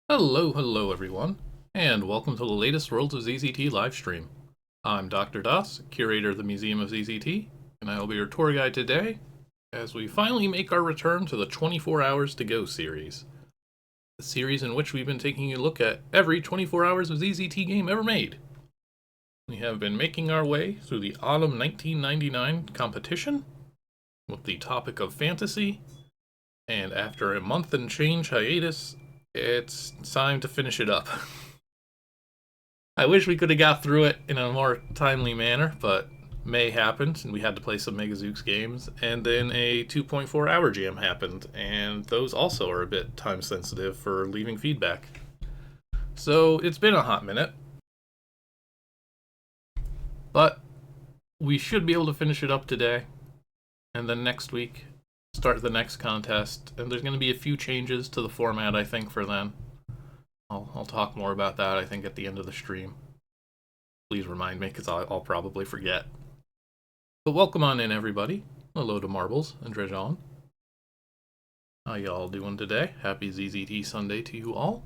Hello everyone, and welcome to the latest Worlds of ZZT livestream. I'm Dr. Das, curator of the Museum of ZZT, and I will be your tour guide today as we finally make our return to the 24 Hours to Go series. The series in which we've been taking a look at every 24 hours of ZZT game ever made. We have been making our way through the Autumn 1999 competition with the topic of fantasy, and after a month and change hiatus, it's time to finish it up. I wish we could have got through it in a more timely manner, but May happened, and we had to play some Mega Zeux games, and then a 2.4 hour jam happened, and those also are a bit time sensitive for leaving feedback. So it's been a hot minute, but we should be able to finish it up today, and then next week start the next contest, and there's going to be a few changes to the format, I think, for then. I'll talk more about that, I think, at the end of the stream. Please remind me, because I'll probably forget. But welcome on in, everybody. Hello to Marbles and Drejon. How y'all doing today? Happy ZZT Sunday to you all.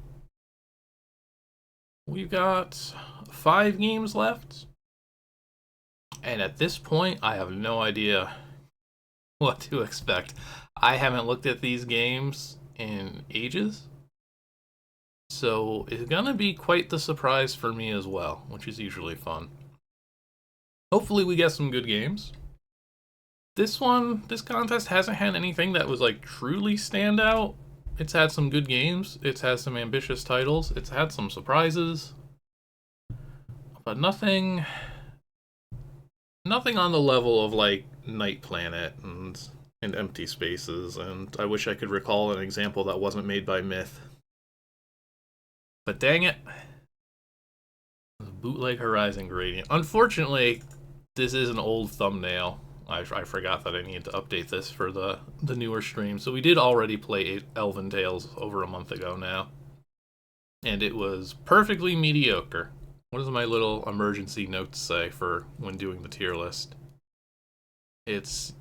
We've got 5 games left, and at this point, I have no idea what to expect. I haven't looked at these games in ages, so it's gonna be quite the surprise for me as well, which is usually fun. Hopefully we get some good games. This contest hasn't had anything that was like truly stand out. It's had some good games, it's had some ambitious titles, it's had some surprises, but nothing on the level of like Night Planet and Empty Spaces, and I wish I could recall an example that wasn't made by Myth. But dang it. Bootleg Horizon Gradient. Unfortunately, this is an old thumbnail. I forgot that I needed to update this for the newer stream. So we did already play Elven Tales over a month ago now, and it was perfectly mediocre. What does my little emergency notes say for when doing the tier list? It's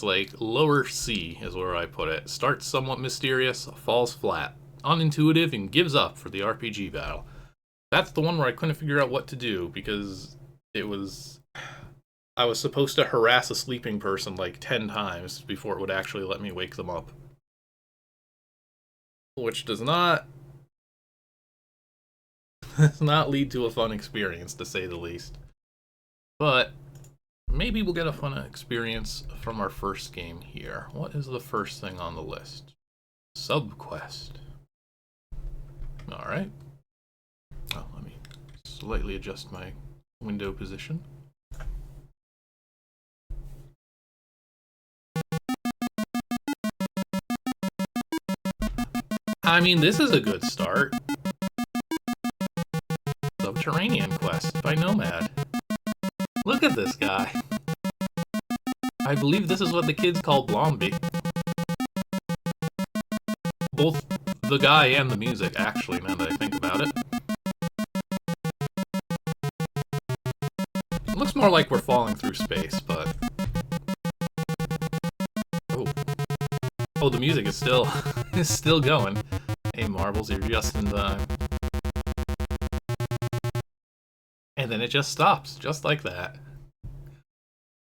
like lower C is where I put it. Starts somewhat mysterious, falls flat, unintuitive, and gives up for the RPG battle. That's the one where I couldn't figure out what to do, because I was supposed to harass a sleeping person like 10 times before it would actually let me wake them up. Which does not lead to a fun experience, to say the least. But maybe we'll get a fun experience from our first game here. What is the first thing on the list? Subquest. Alright. Oh, let me slightly adjust my window position. I mean, this is a good start. Subterranean Quest by Nomad. Look at this guy. I believe this is what the kids call Blomby. Both the guy and the music, actually, now that I think about it. It looks more like we're falling through space, but... Oh, the music is still going. Hey, Marbles, you're just in time. And then it just stops, just like that.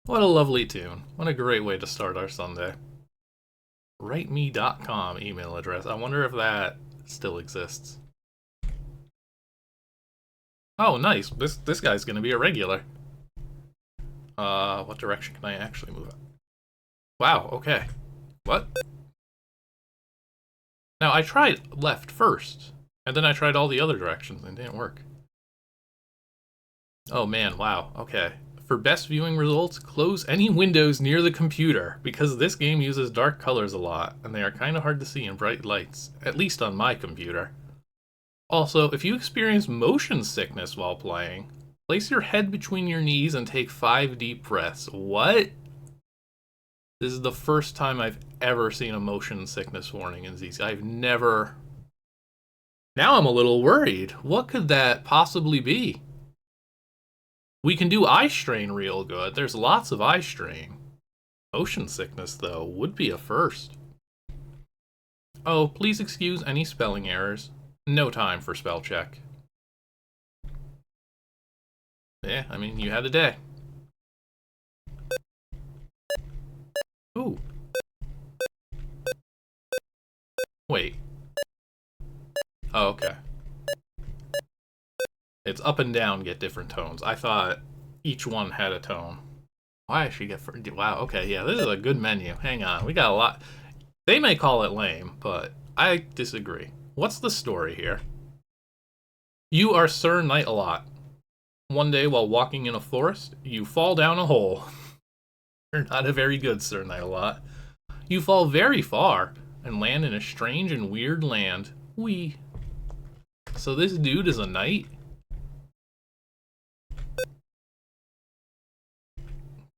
What a lovely tune. What a great way to start our Sunday. WriteMe.com email address. I wonder if that still exists. Oh, nice. This guy's gonna be a regular. What direction can I actually move it? Wow, okay. What? Now, I tried left first, and then I tried all the other directions, and it didn't work. Oh man, wow, okay. For best viewing results, close any windows near the computer, because this game uses dark colors a lot, and they are kind of hard to see in bright lights, at least on my computer. Also, if you experience motion sickness while playing, place your head between your knees and take 5 deep breaths. What? This is the first time I've ever seen a motion sickness warning in ZZ. I've never... Now I'm a little worried. What could that possibly be? We can do eye strain real good. There's lots of eye strain. Motion sickness, though, would be a first. Oh, please excuse any spelling errors. No time for spell check. Yeah, I mean, you had a day. Ooh. Wait. Oh, okay. It's up and down get different tones. I thought each one had a tone. Why I should get... Wow, okay, yeah, this is a good menu. Hang on, we got a lot... They may call it lame, but I disagree. What's the story here? You are Sir Knight-a-lot. One day, while walking in a forest, you fall down a hole. You're not a very good Sir Knight-a-lot. You fall very far and land in a strange and weird land. Wee. So this dude is a knight?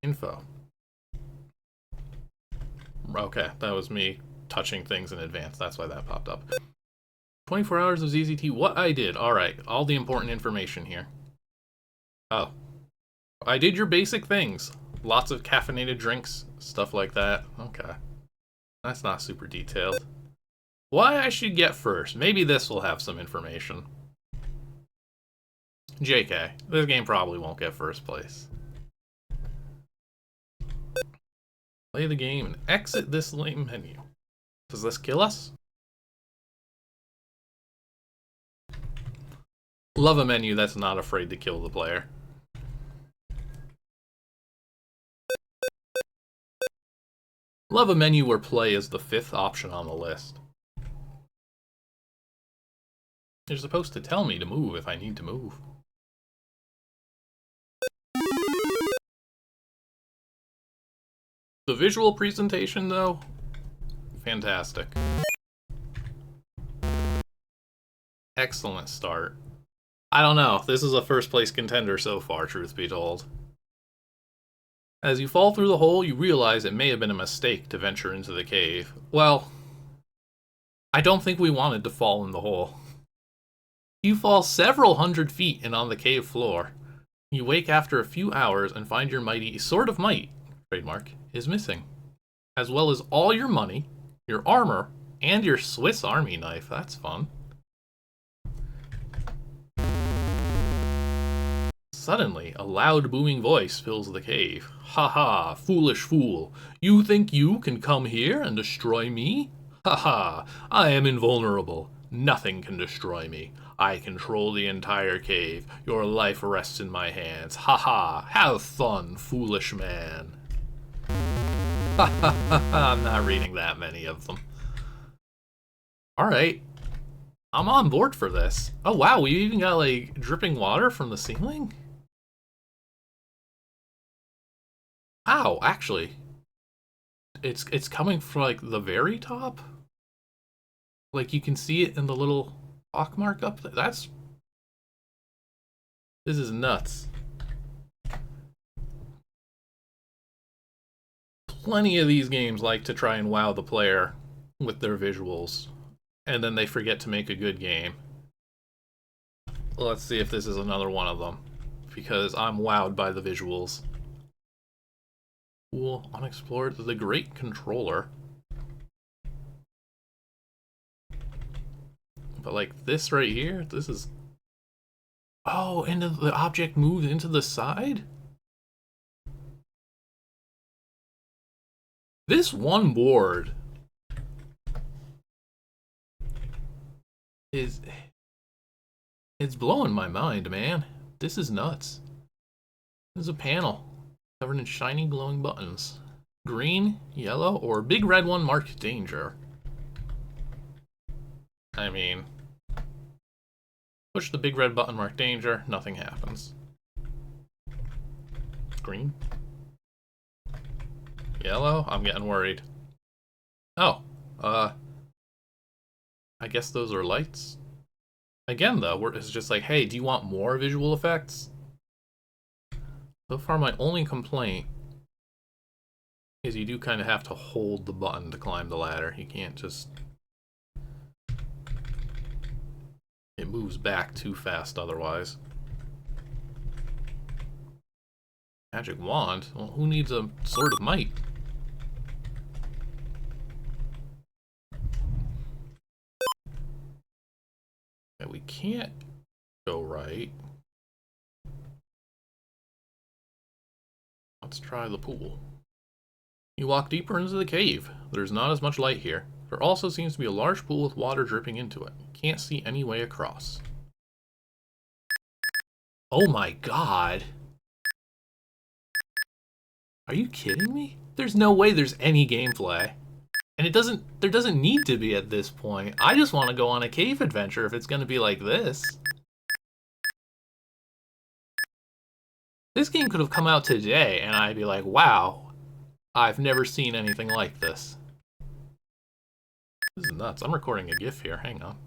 Info. Okay, that was me touching things in advance. That's why that popped up. 24 hours of ZZT. What I did. Alright, all the important information here. Oh. I did your basic things. Lots of caffeinated drinks, stuff like that. Okay. That's not super detailed. What I should get first? Maybe this will have some information. JK. This game probably won't get first place. Play the game and exit this lame menu. Does this kill us? Love a menu that's not afraid to kill the player. Love a menu where play is the 5th option on the list. You're supposed to tell me to move if I need to move. The visual presentation, though, fantastic. Excellent start. I don't know, this is a first place contender so far, truth be told. As you fall through the hole, you realize it may have been a mistake to venture into the cave. Well, I don't think we wanted to fall in the hole. You fall several hundred feet and on the cave floor. You wake after a few hours and find your mighty sword of might, trademark, is missing, as well as all your money, your armor, and your Swiss Army knife. That's fun. Suddenly, a loud booming voice fills the cave. Ha ha, foolish fool. You think you can come here and destroy me? Ha ha, I am invulnerable. Nothing can destroy me. I control the entire cave. Your life rests in my hands. Ha ha, have fun, foolish man. Ha ha ha ha, I'm not reading that many of them. Alright. I'm on board for this. Oh wow, we even got like dripping water from the ceiling? Ow, actually. It's coming from like the very top? Like you can see it in the little pockmark up there. This is nuts. Plenty of these games like to try and wow the player with their visuals, and then they forget to make a good game. Let's see if this is another one of them, because I'm wowed by the visuals. Cool, unexplored, the Great Controller. But like this right here, this is... Oh, and the object moves into the side? This one board is... It's blowing my mind, man. This is nuts. There's a panel covered in shiny glowing buttons. Green, yellow, or big red one marked danger. I mean... Push the big red button marked danger, nothing happens. Green. Yellow? I'm getting worried. Oh, I guess those are lights? Again though, it's just like, hey, do you want more visual effects? So far my only complaint is you do kind of have to hold the button to climb the ladder. You can't just... It moves back too fast otherwise. Magic wand? Well, who needs a sword of might? we can't go right. Let's try the pool. You walk deeper into the cave. There's not as much light here. There also seems to be a large pool with water dripping into it. You can't see any way across. Oh my god! Are you kidding me? There's no way there's any gameplay. And there doesn't need to be at this point. I just want to go on a cave adventure if it's going to be like this. This game could have come out today and I'd be like, wow, I've never seen anything like this. This is nuts. I'm recording a GIF here. Hang on.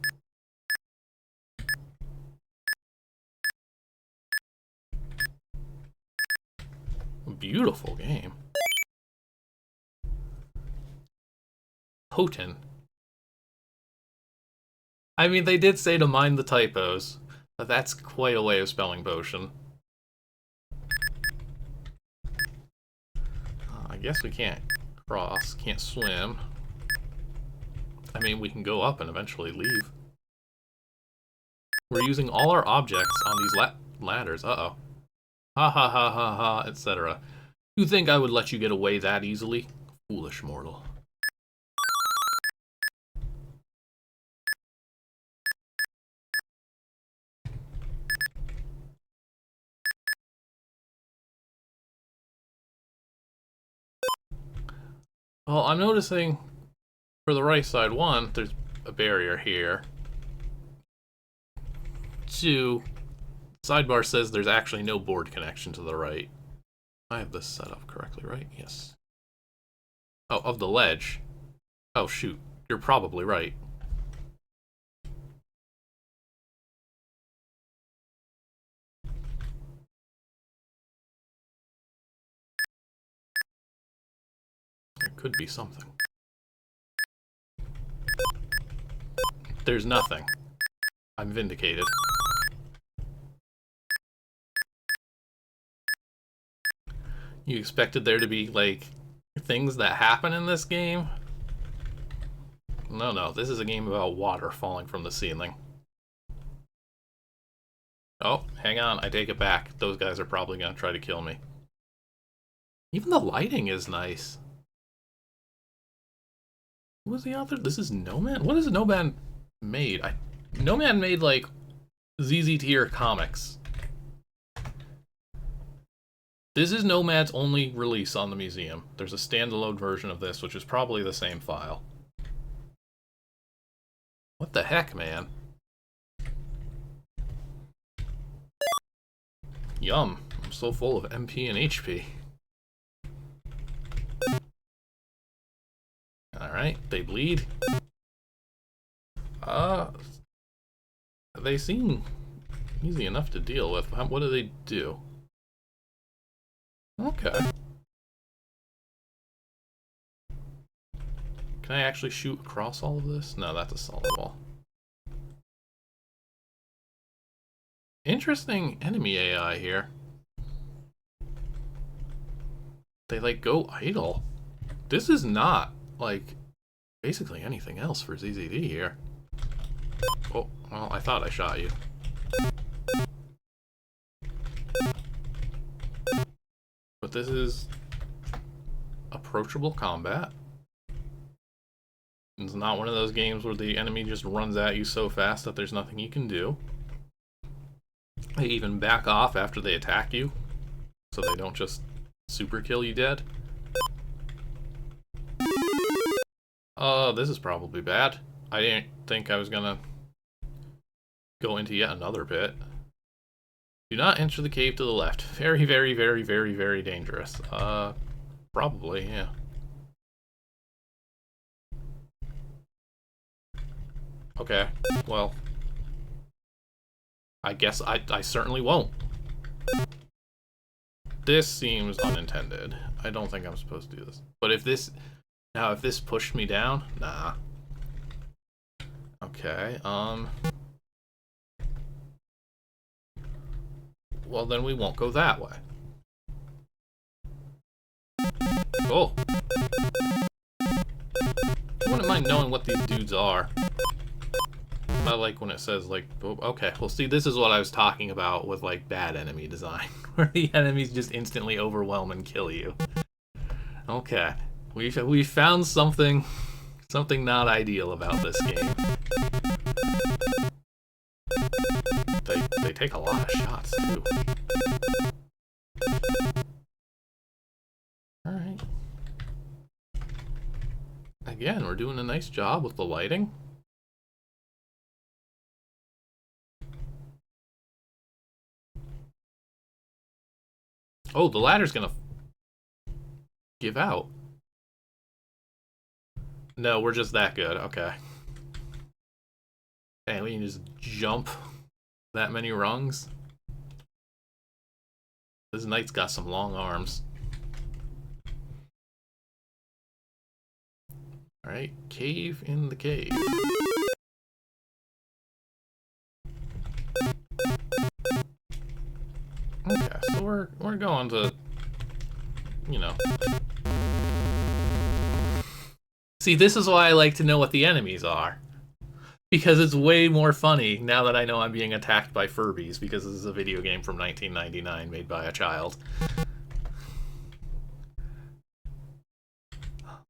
Beautiful game. Potent. I mean, they did say to mind the typos, but that's quite a way of spelling potion. I guess we can't cross, can't swim. I mean, we can go up and eventually leave. We're using all our objects on these ladders. Uh-oh. Ha ha ha ha ha, etc. You think I would let you get away that easily? Foolish mortal. Well, I'm noticing for the right side, 1, there's a barrier here. 2, sidebar says there's actually no board connection to the right. I have this set up correctly, right? Yes. Oh, of the ledge. Oh, shoot. You're probably right. There could be something. There's nothing. I'm vindicated. You expected there to be, like, things that happen in this game? No, this is a game about water falling from the ceiling. Oh, hang on, I take it back. Those guys are probably gonna try to kill me. Even the lighting is nice. Who was the author? This is Nomad? What is Nomad made? Nomad made, like, ZZT or comics. This is Nomad's only release on the museum. There's a standalone version of this, which is probably the same file. What the heck, man? Yum. I'm so full of MP and HP. Alright, they bleed. They seem easy enough to deal with. What do they do? Okay. Can I actually shoot across all of this? No, that's a solid wall. Interesting enemy AI here. They, like, go idle. This is not, like, basically anything else for ZZT here. Oh, well, I thought I shot you. But this is approachable combat. It's not one of those games where the enemy just runs at you so fast that there's nothing you can do. They even back off after they attack you, so they don't just super kill you dead. Oh, this is probably bad. I didn't think I was gonna go into yet another pit. Do not enter the cave to the left. Very, very, very, very, very dangerous. Probably, yeah. Okay, well, I guess I certainly won't. This seems unintended. I don't think I'm supposed to do this. But if this pushed me down, nah. Okay, well, then we won't go that way. Oh. I wouldn't mind knowing what these dudes are. I like when it says, like, okay, well, see, this is what I was talking about with, like, bad enemy design, where the enemies just instantly overwhelm and kill you. Okay, we found something not ideal about this game. They take a lot of shots, too. Alright. Again, we're doing a nice job with the lighting. Oh, the ladder's gonna give out. No, we're just that good. Okay. Dang, we can just jump that many rungs. This knight's got some long arms. Alright, cave in the cave. Okay, so we're going to, you know. See, this is why I like to know what the enemies are. Because it's way more funny now that I know I'm being attacked by Furbies, because this is a video game from 1999 made by a child.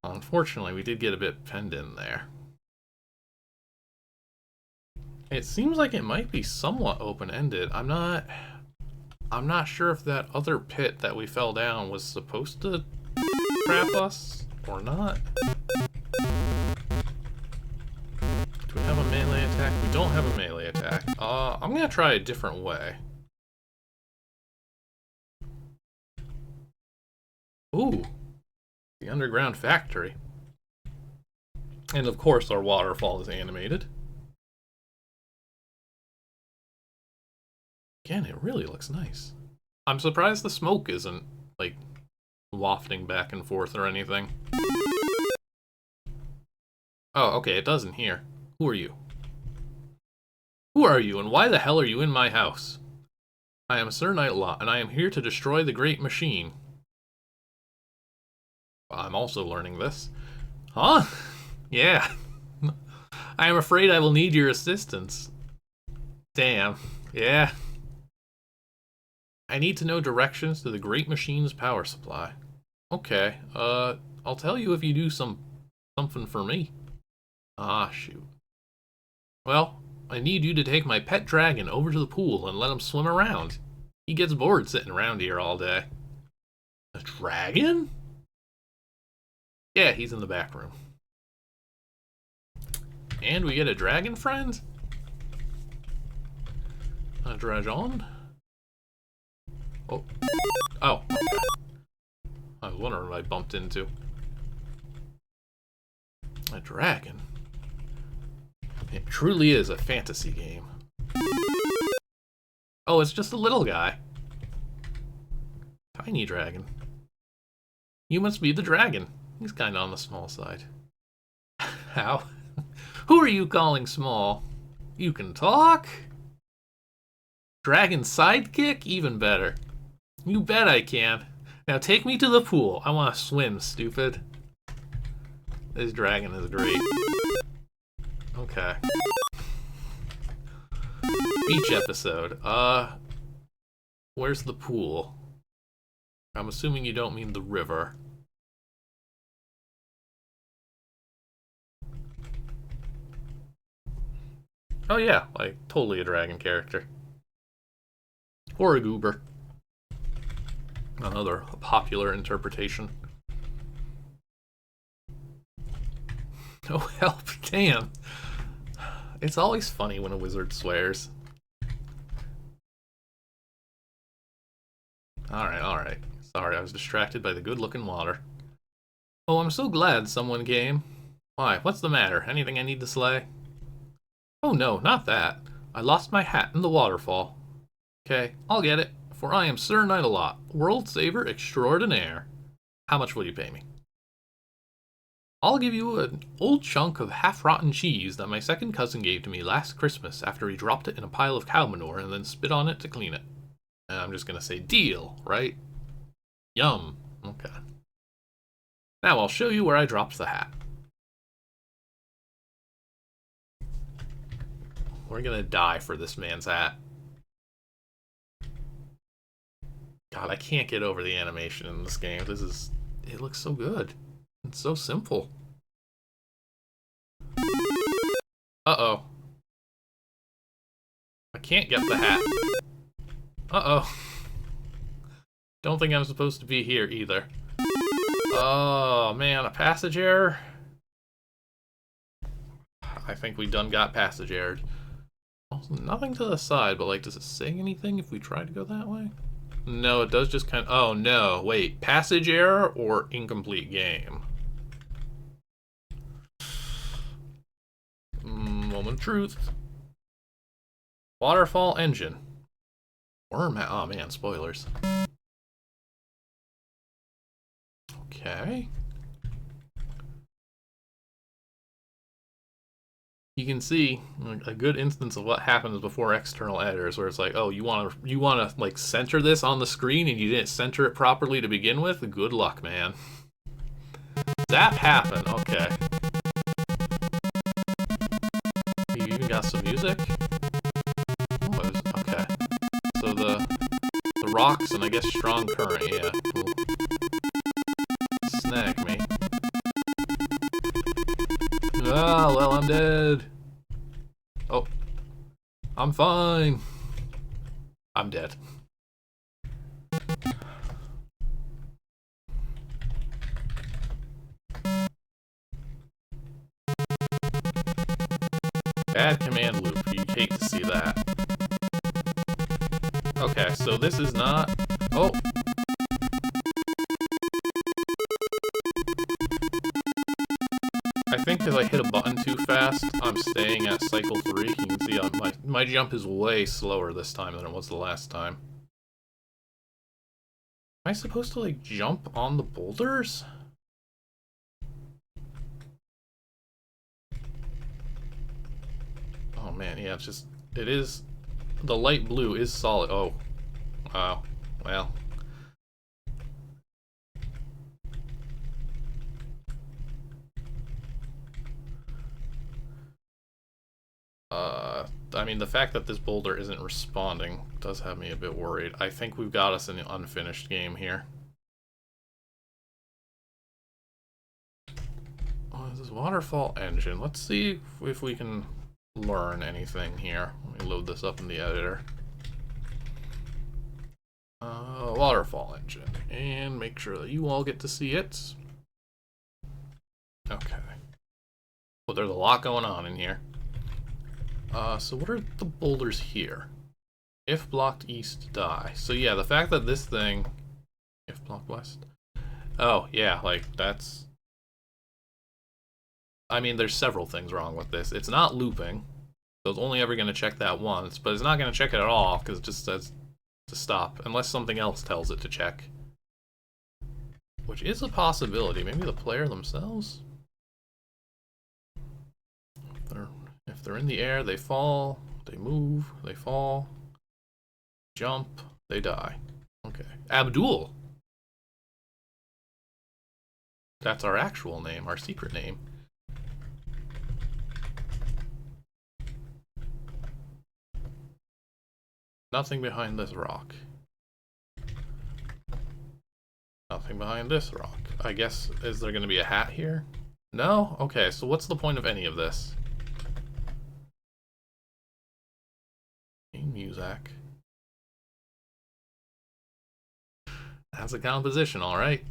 Unfortunately, we did get a bit penned in there. It seems like it might be somewhat open-ended. I'm not sure if that other pit that we fell down was supposed to trap us or not. Do we have a melee attack? We don't have a melee attack. I'm gonna try a different way. Ooh, the underground factory. And of course our waterfall is animated. Again, it really looks nice. I'm surprised the smoke isn't, like, wafting back and forth or anything. Oh, okay, it does in here. Who are you? Who are you, and why the hell are you in my house? I am Sir Nightlot, and I am here to destroy the great machine. I'm also learning this. Huh? Yeah. I am afraid I will need your assistance. Damn. Yeah. I need to know directions to the great machine's power supply. Okay, I'll tell you if you do something for me. Ah, shoot. Well, I need you to take my pet dragon over to the pool and let him swim around. He gets bored sitting around here all day. A dragon? Yeah, he's in the back room. And we get a dragon friend? A dragon? Oh. Oh, okay. I was wondering what I bumped into. A dragon. It truly is a fantasy game. Oh, it's just a little guy. Tiny dragon. You must be the dragon. He's kind of on the small side. How? Who are you calling small? You can talk? Dragon sidekick? Even better. You bet I can. Now take me to the pool. I want to swim, stupid. This dragon is great. Okay. Beach episode. Where's the pool? I'm assuming you don't mean the river. Oh yeah, like, totally a dragon character. Or a goober. Another popular interpretation. Oh, help, damn. It's always funny when a wizard swears. Alright. Sorry, I was distracted by the good-looking water. Oh, I'm so glad someone came. Why, what's the matter? Anything I need to slay? Oh no, not that. I lost my hat in the waterfall. Okay, I'll get it, for I am Sir Nightlot, world saver extraordinaire. How much will you pay me? I'll give you an old chunk of half-rotten cheese that my second cousin gave to me last Christmas after he dropped it in a pile of cow manure and then spit on it to clean it. And I'm just gonna say deal, right? Yum. Okay. Now I'll show you where I dropped the hat. We're gonna die for this man's hat. God, I can't get over the animation in this game. It looks so good. It's so simple. Uh-oh. I can't get the hat. Uh-oh. Don't think I'm supposed to be here either. Oh, man, a passage error? I think we done got passage errored. Also, nothing to the side, but like, does it say anything if we try to go that way? No, it does just kind of... Oh, no. Wait. Passage error or incomplete game? Moment of truth. Waterfall engine. Worm... Oh, man. Spoilers. Okay. You can see a good instance of what happens before external editors, where it's like, oh, you want to like center this on the screen and you didn't center it properly to begin with? Good luck, man. That happened. Okay. You even got some music? Oh, okay. So the rocks and I guess strong current, yeah. Cool. Snag me. Ah, well, I'm dead. Oh. I'm fine. I'm dead. Bad command loop. You hate to see that. Okay, so this is not... Oh! I think if I hit a button too fast, I'm staying at cycle 3. You can see my jump is way slower this time than it was the last time. Am I supposed to, like, jump on the boulders? Oh man, yeah, it's just... It is... The light blue is solid. Oh. Wow. Well... I mean, the fact that this boulder isn't responding does have me a bit worried. I think we've got us an unfinished game here. Oh, this is waterfall engine. Let's see if we can learn anything here. Let me load this up in the editor. Waterfall engine. And make sure that you all get to see it. Okay. Well, there's a lot going on in here. So what are the boulders here? If blocked east, die. So yeah, the fact that this thing... If blocked west... Oh, yeah, like, that's... I mean, there's several things wrong with this. It's not looping, so it's only ever going to check that once, but it's not going to check it at all, because it just says to stop, unless something else tells it to check. Which is a possibility. Maybe the player themselves? If they're in the air, they fall, they move, they fall, jump, they die. Okay. Abdul! That's our actual name, our secret name. Nothing behind this rock. Nothing behind this rock. I guess, is there going to be a hat here? No? Okay, so what's the point of any of this? Music. That's a composition, alright.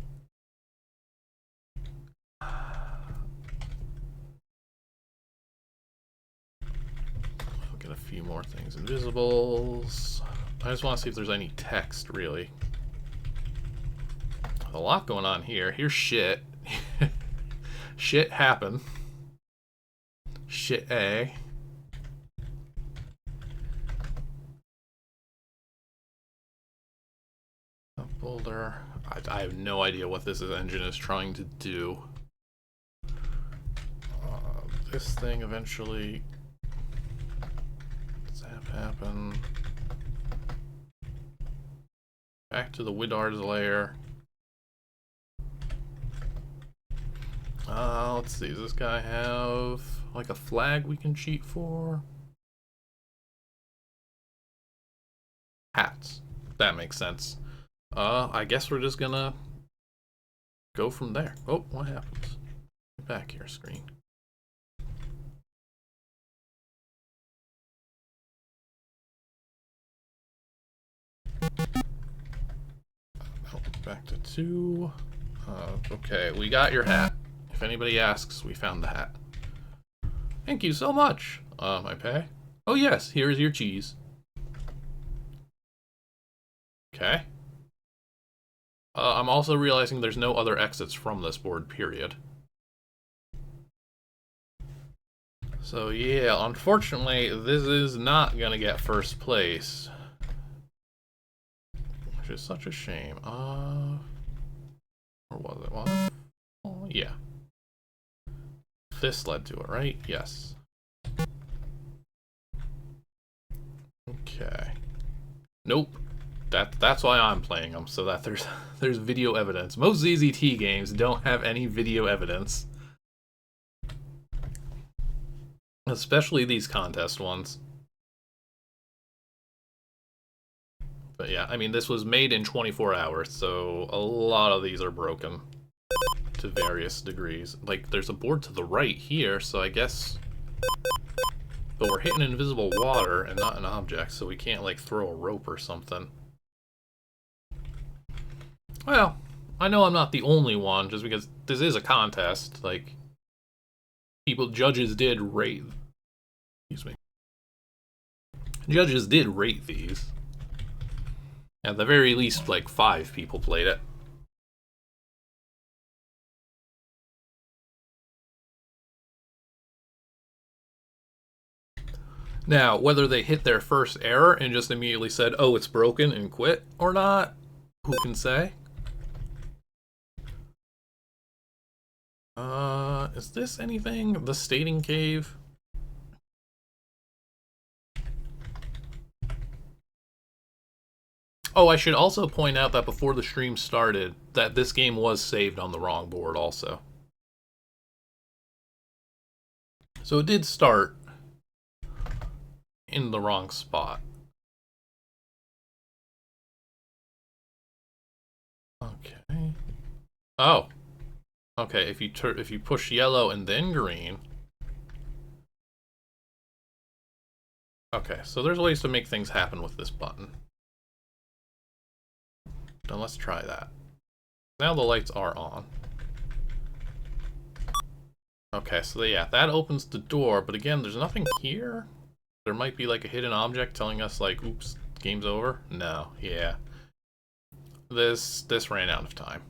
Get a few more things. Invisibles. I just want to see if there's any text, really. A lot going on here. Here's shit. Shit happen. Shit A. A boulder. I have no idea what this engine is trying to do. This thing eventually... Zap happen. Back to the Wierd's lair. Let's see, does this guy have like a flag we can cheat for? hats. That makes sense. I guess we're just gonna go from there. Oh, what happens? Get back here, screen. Oh, back to 2. Okay, we got your hat. If anybody asks, we found the hat. Thank you so much. I pay? Oh yes, here's your cheese. Okay. I'm also realizing there's no other exits from this board, period. So yeah, unfortunately, this is not gonna get first place. Which is such a shame. Or was it? Was it? Oh, yeah. This led to it, right? Yes. Okay. Nope. That's why I'm playing them, so that there's video evidence. Most ZZT games don't have any video evidence. Especially these contest ones. But yeah, I mean, this was made in 24 hours, so a lot of these are broken to various degrees. Like, there's a board to the right here, so I guess... But we're hitting invisible water and not an object, so we can't, like, throw a rope or something. Well, I know I'm not the only one, just because this is a contest. Like, judges did rate... Excuse me. Judges did rate these. At the very least, like, 5 people played it. Now, whether they hit their first error and just immediately said, oh, it's broken and quit, or not, who can say? Is this anything? The Stating Cave? Oh, I should also point out that before the stream started, that this game was saved on the wrong board also. So it did start in the wrong spot. Okay. Oh. Okay, if you push yellow and then green. Okay, so there's ways to make things happen with this button. Now let's try that. Now the lights are on. Okay, so yeah, that opens the door, but again, there's nothing here. There might be like a hidden object telling us like, oops, game's over. No, yeah. This ran out of time.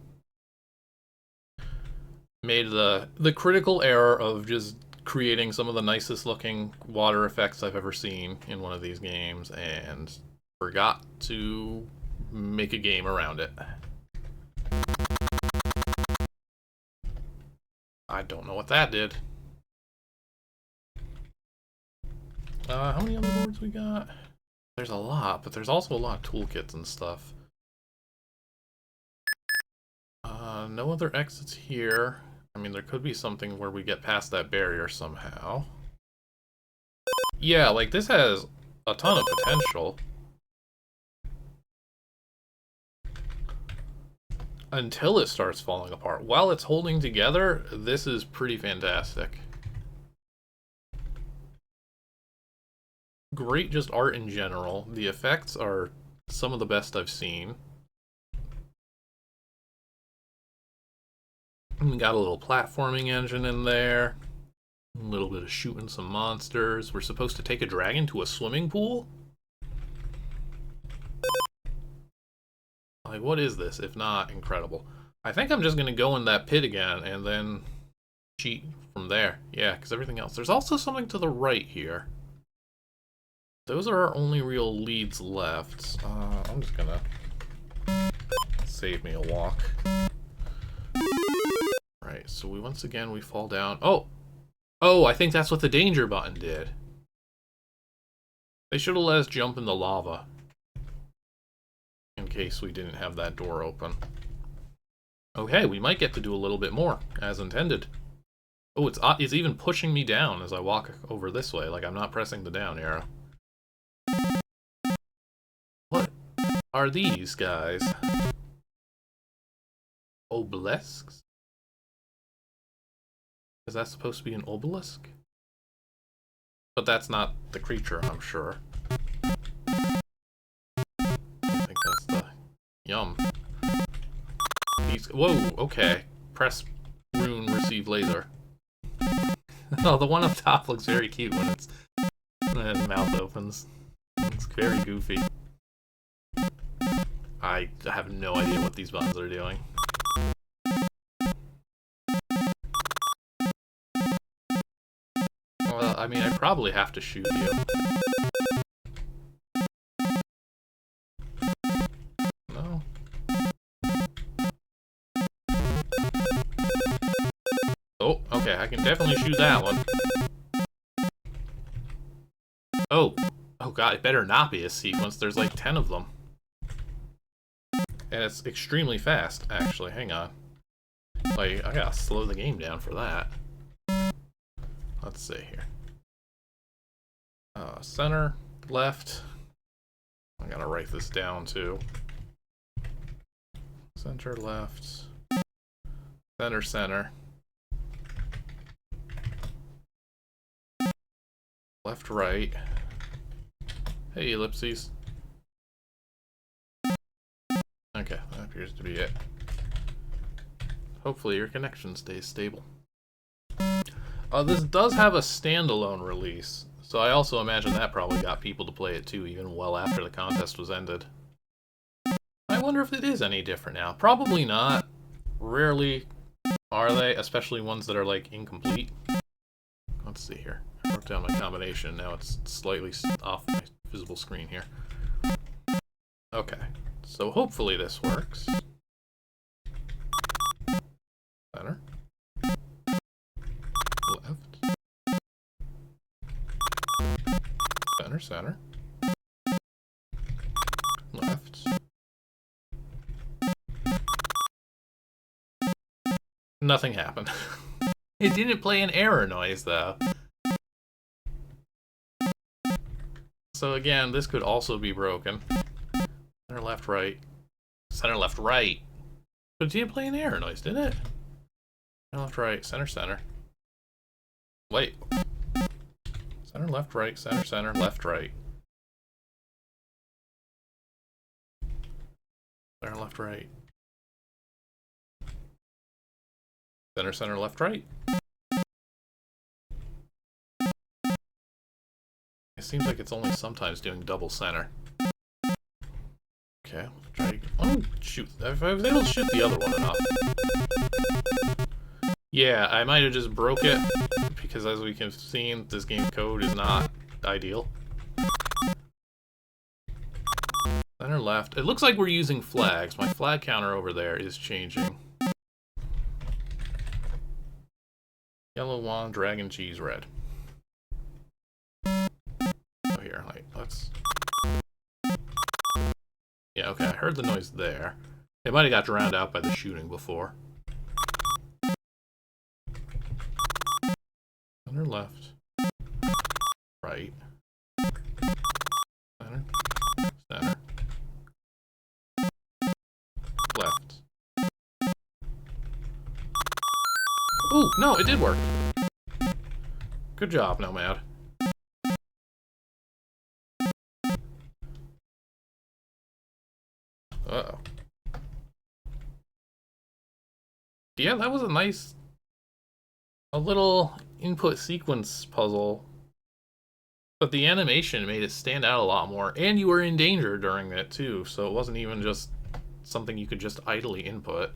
Made the critical error of just creating some of the nicest looking water effects I've ever seen in one of these games and forgot to make a game around it. I don't know what that did. How many other boards we got? There's a lot, but there's also a lot of toolkits and stuff. No other exits here. I mean, there could be something where we get past that barrier somehow. Yeah, like, this has a ton of potential. Until it starts falling apart. While it's holding together, this is pretty fantastic. Great just art in general. The effects are some of the best I've seen. We got a little platforming engine in there. A little bit of shooting some monsters. We're supposed to take a dragon to a swimming pool? Like, what is this, if not incredible? I think I'm just going to go in that pit again and then cheat from there. Yeah, because everything else... There's also something to the right here. Those are our only real leads left. I'm just going to save me a walk. Right, so once again we fall down. Oh! Oh, I think that's what the danger button did. They should have let us jump in the lava. In case we didn't have that door open. Okay, we might get to do a little bit more, as intended. Oh, it's even pushing me down as I walk over this way, like I'm not pressing the down arrow. What? are these guys? Obelisks? Is that supposed to be an obelisk? But that's not the creature, I'm sure. I think that's the... Yum. These... Whoa, okay. Press rune, receive laser. Oh, the one up top looks very cute when its mouth opens. It's very goofy. I have no idea what these buttons are doing. Well, I mean, I probably have to shoot you. No. Oh, okay, I can definitely shoot that one. Oh. Oh god, it better not be a sequence. There's like 10 of them. And it's extremely fast, actually. Hang on. Like, I gotta slow the game down for that. Let's see here. Center, left. I gotta write this down too. Center, left. Center, center. Left, right. Hey, ellipses. Okay, that appears to be it. Hopefully your connection stays stable. This does have a standalone release, so I also imagine that probably got people to play it too, even well after the contest was ended. I wonder if it is any different now. Probably not. Rarely are they, especially ones that are, like, incomplete. Let's see here. I wrote down my combination, now it's slightly off my visible screen here. Okay, so hopefully this works. Center. Left. Center, center. Left. Nothing happened. It didn't play an error noise, though. So again, this could also be broken. Center, left, right. Center, left, right. But it didn't play an error noise, did it? Center, left, right. Center, center. Wait. Center, left, right. Center, center. Left, right. Center, left, right. Center, center, left, right. It seems like it's only sometimes doing double center. Okay, we'll try. Oh, shoot. If I was able to shoot the other one enough. Yeah, I might have just broke it, because as we can see, this game code is not ideal. Center, left. It looks like we're using flags. My flag counter over there is changing. Yellow wand, dragon, cheese, red. Oh, here, like, let's... Yeah, okay, I heard the noise there. It might have got drowned out by the shooting before. Center, left. Right. Center. Center. Left. Ooh, no, it did work. Good job, Nomad. Uh-oh. Yeah, that was a little input sequence puzzle. But the animation made it stand out a lot more, and you were in danger during it too, so it wasn't even just something you could just idly input.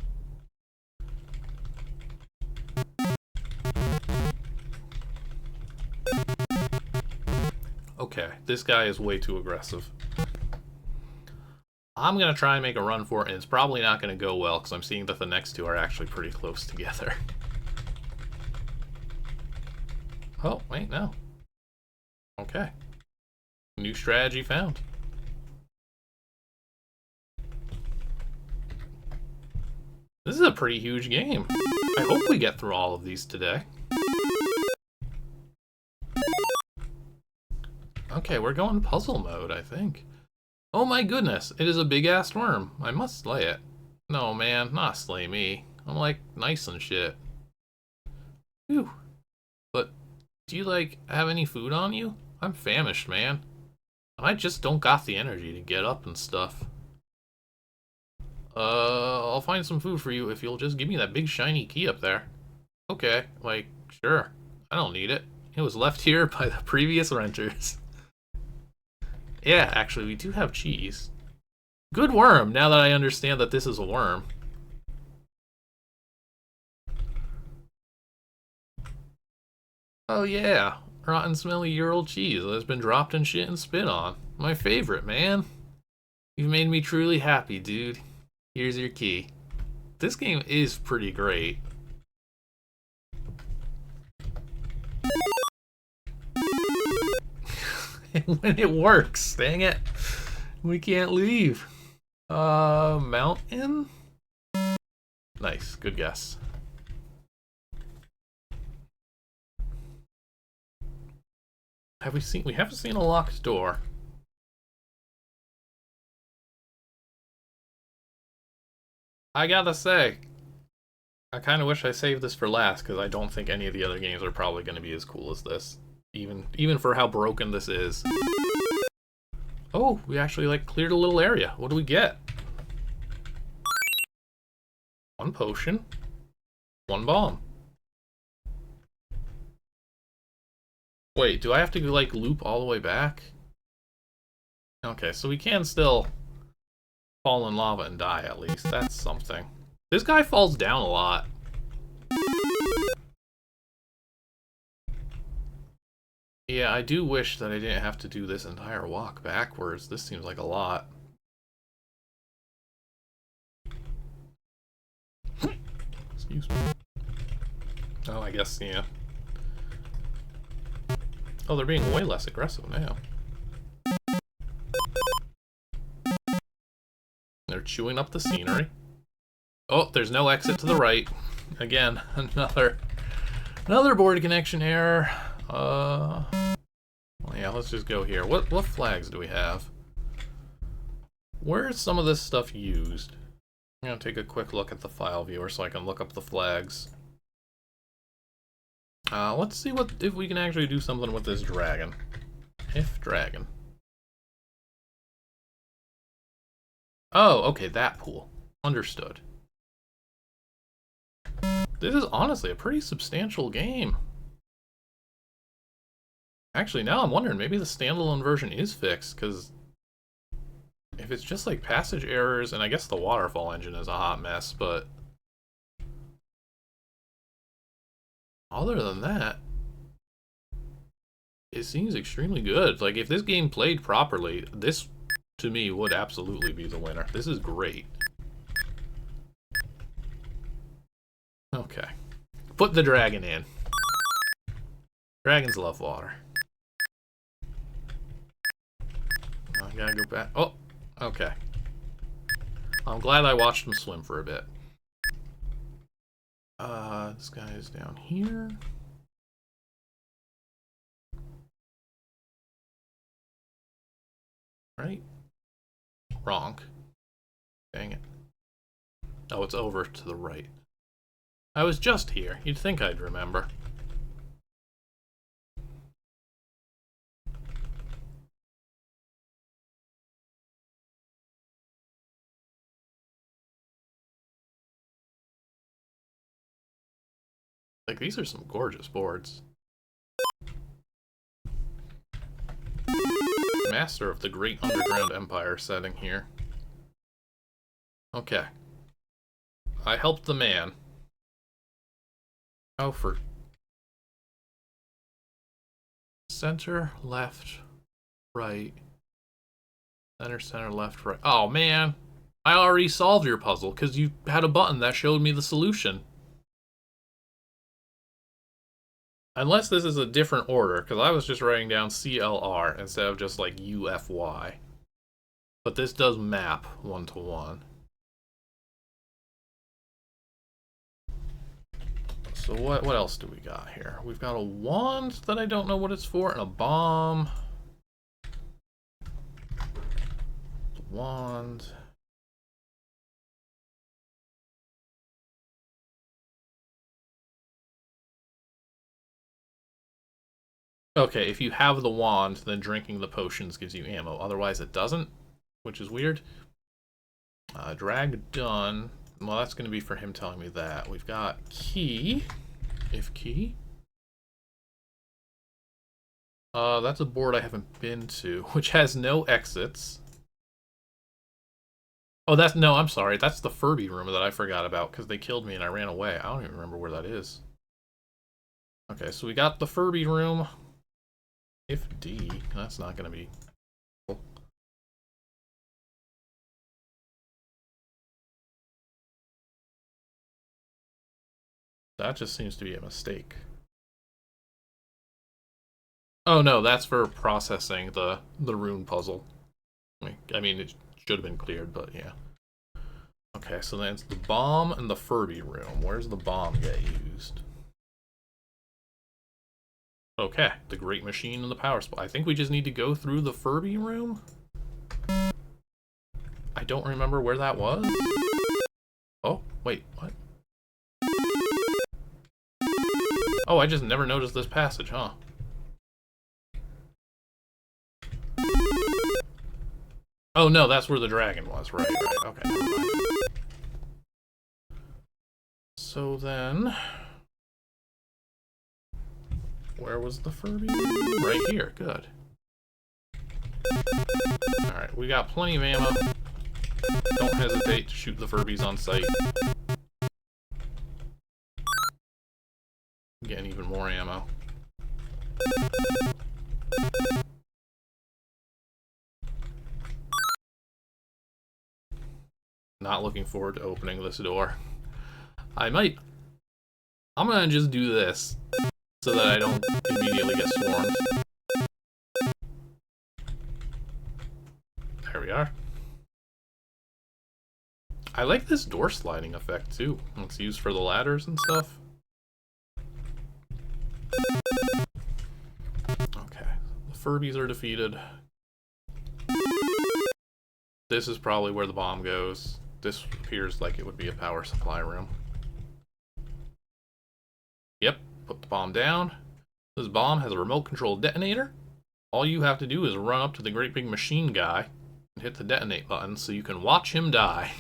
Okay, this guy is way too aggressive. I'm going to try and make a run for it, and it's probably not going to go well, because I'm seeing that the next two are actually pretty close together. Oh, wait, no. Okay. New strategy found. This is a pretty huge game. I hope we get through all of these today. Okay, we're going puzzle mode, I think. Oh my goodness, it is a big-ass worm. I must slay it. No, man, not slay me. I'm, like, nice and shit. Phew. But, do you, like, have any food on you? I'm famished, man. I just don't got the energy to get up and stuff. I'll find some food for you if you'll just give me that big shiny key up there. Okay, like, sure. I don't need it. It was left here by the previous renters. Yeah, actually, we do have cheese. Good worm, now that I understand that this is a worm. Oh yeah, rotten smelly year-old cheese that's been dropped in shit and spit on. My favorite, man. You've made me truly happy, dude. Here's your key. This game is pretty great. When it works, dang it. We can't leave. Mountain? Nice, good guess. We haven't seen a locked door. I gotta say, I kind of wish I saved this for last, because I don't think any of the other games are probably going to be as cool as this. Even for how broken this is. Oh, we actually, like, cleared a little area. What do we get? 1 potion. 1 bomb. Wait, do I have to, like, loop all the way back? Okay, so we can still fall in lava and die, at least. That's something. This guy falls down a lot. Yeah, I do wish that I didn't have to do this entire walk backwards. This seems like a lot. Excuse me. Oh, I guess, yeah. Oh, they're being way less aggressive now. They're chewing up the scenery. Oh, there's no exit to the right. Again, another board connection error. Well, yeah, let's just go here. What flags do we have? Where is some of this stuff used? I'm gonna take a quick look at the file viewer so I can look up the flags. Let's see if we can actually do something with this dragon. If dragon. Oh, okay, that pool. Understood. This is honestly a pretty substantial game. Actually, now I'm wondering, maybe the standalone version is fixed, because if it's just like passage errors, and I guess the waterfall engine is a hot mess, but other than that, it seems extremely good. Like, if this game played properly, this, to me, would absolutely be the winner. This is great. Okay. Put the dragon in. Dragons love water. I gotta go back. Oh, okay. I'm glad I watched him swim for a bit. This guy is down here. Right? Wrong. Dang it. Oh, it's over to the right. I was just here. You'd think I'd remember. Like, these are some gorgeous boards. Master of the Great Underground Empire setting here. Okay. I helped the man. Oh, for... Center, left, right. Center, left, right. Oh, man. I already solved your puzzle, because you had a button that showed me the solution. Unless this is a different order, because I was just writing down CLR instead of just like UFY. But this does map 1-to-1. So what else do we got here? We've got a wand that I don't know what it's for, and a bomb. wand. Okay, if you have the wand, then drinking the potions gives you ammo. Otherwise it doesn't, which is weird. Drag done. Well, that's going to be for him telling me that. We've got key. If key. That's a board I haven't been to, which has no exits. Oh, no, I'm sorry. That's the Furby room that I forgot about because they killed me and I ran away. I don't even remember where that is. Okay, so we got the Furby room. If D, that's not going to be cool. That just seems to be a mistake. Oh no, that's for processing the rune puzzle. I mean, it should have been cleared, but yeah. Okay, so then it's the bomb and the Furby room. Where's the bomb get used? Okay, the Great Machine and the Power Supply. I think we just need to go through the Furby room? I don't remember where that was. Oh, wait, what? Oh, I just never noticed this passage, huh? Oh no, that's where the dragon was. Right, okay, never mind. So then... where was the Furby? Right here, good. Alright, we got plenty of ammo. Don't hesitate to shoot the Furbies on sight. Getting even more ammo. Not looking forward to opening this door. I'm gonna just do this so that I don't immediately get swarmed. There we are. I like this door sliding effect too. It's used for the ladders and stuff. Okay, the Furbies are defeated. This is probably where the bomb goes. This appears like it would be a power supply room. Yep, put the bomb down. This bomb has a remote control detonator. All you have to do is run up to the great big machine guy and hit the detonate button so you can watch him die.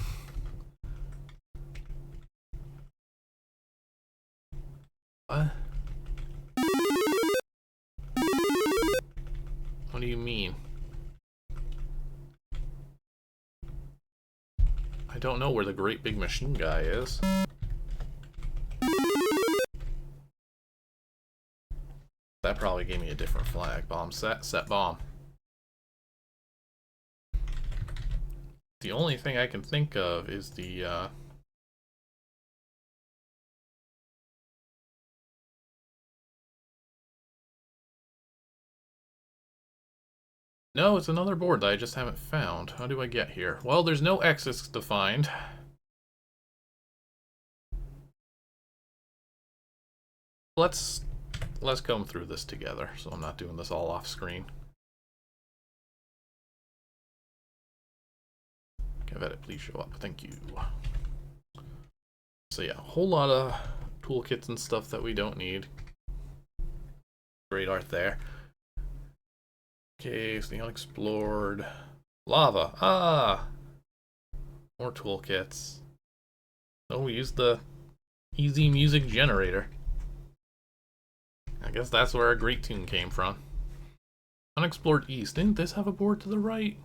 What? What do you mean? I don't know where the great big machine guy is. That probably gave me a different flag. Bomb set, set bomb. The only thing I can think of is the, no, it's another board that I just haven't found. How do I get here? Well, there's no exits to find. Let's comb through this together, so I'm not doing this all off screen. Cavern, please show up. Thank you. So yeah, a whole lot of toolkits and stuff that we don't need. Great art there. Caves, the unexplored. Lava. Ah! More toolkits. Oh, we used the easy music generator. I guess that's where our great tune came from. Unexplored east. Didn't this have a board to the right?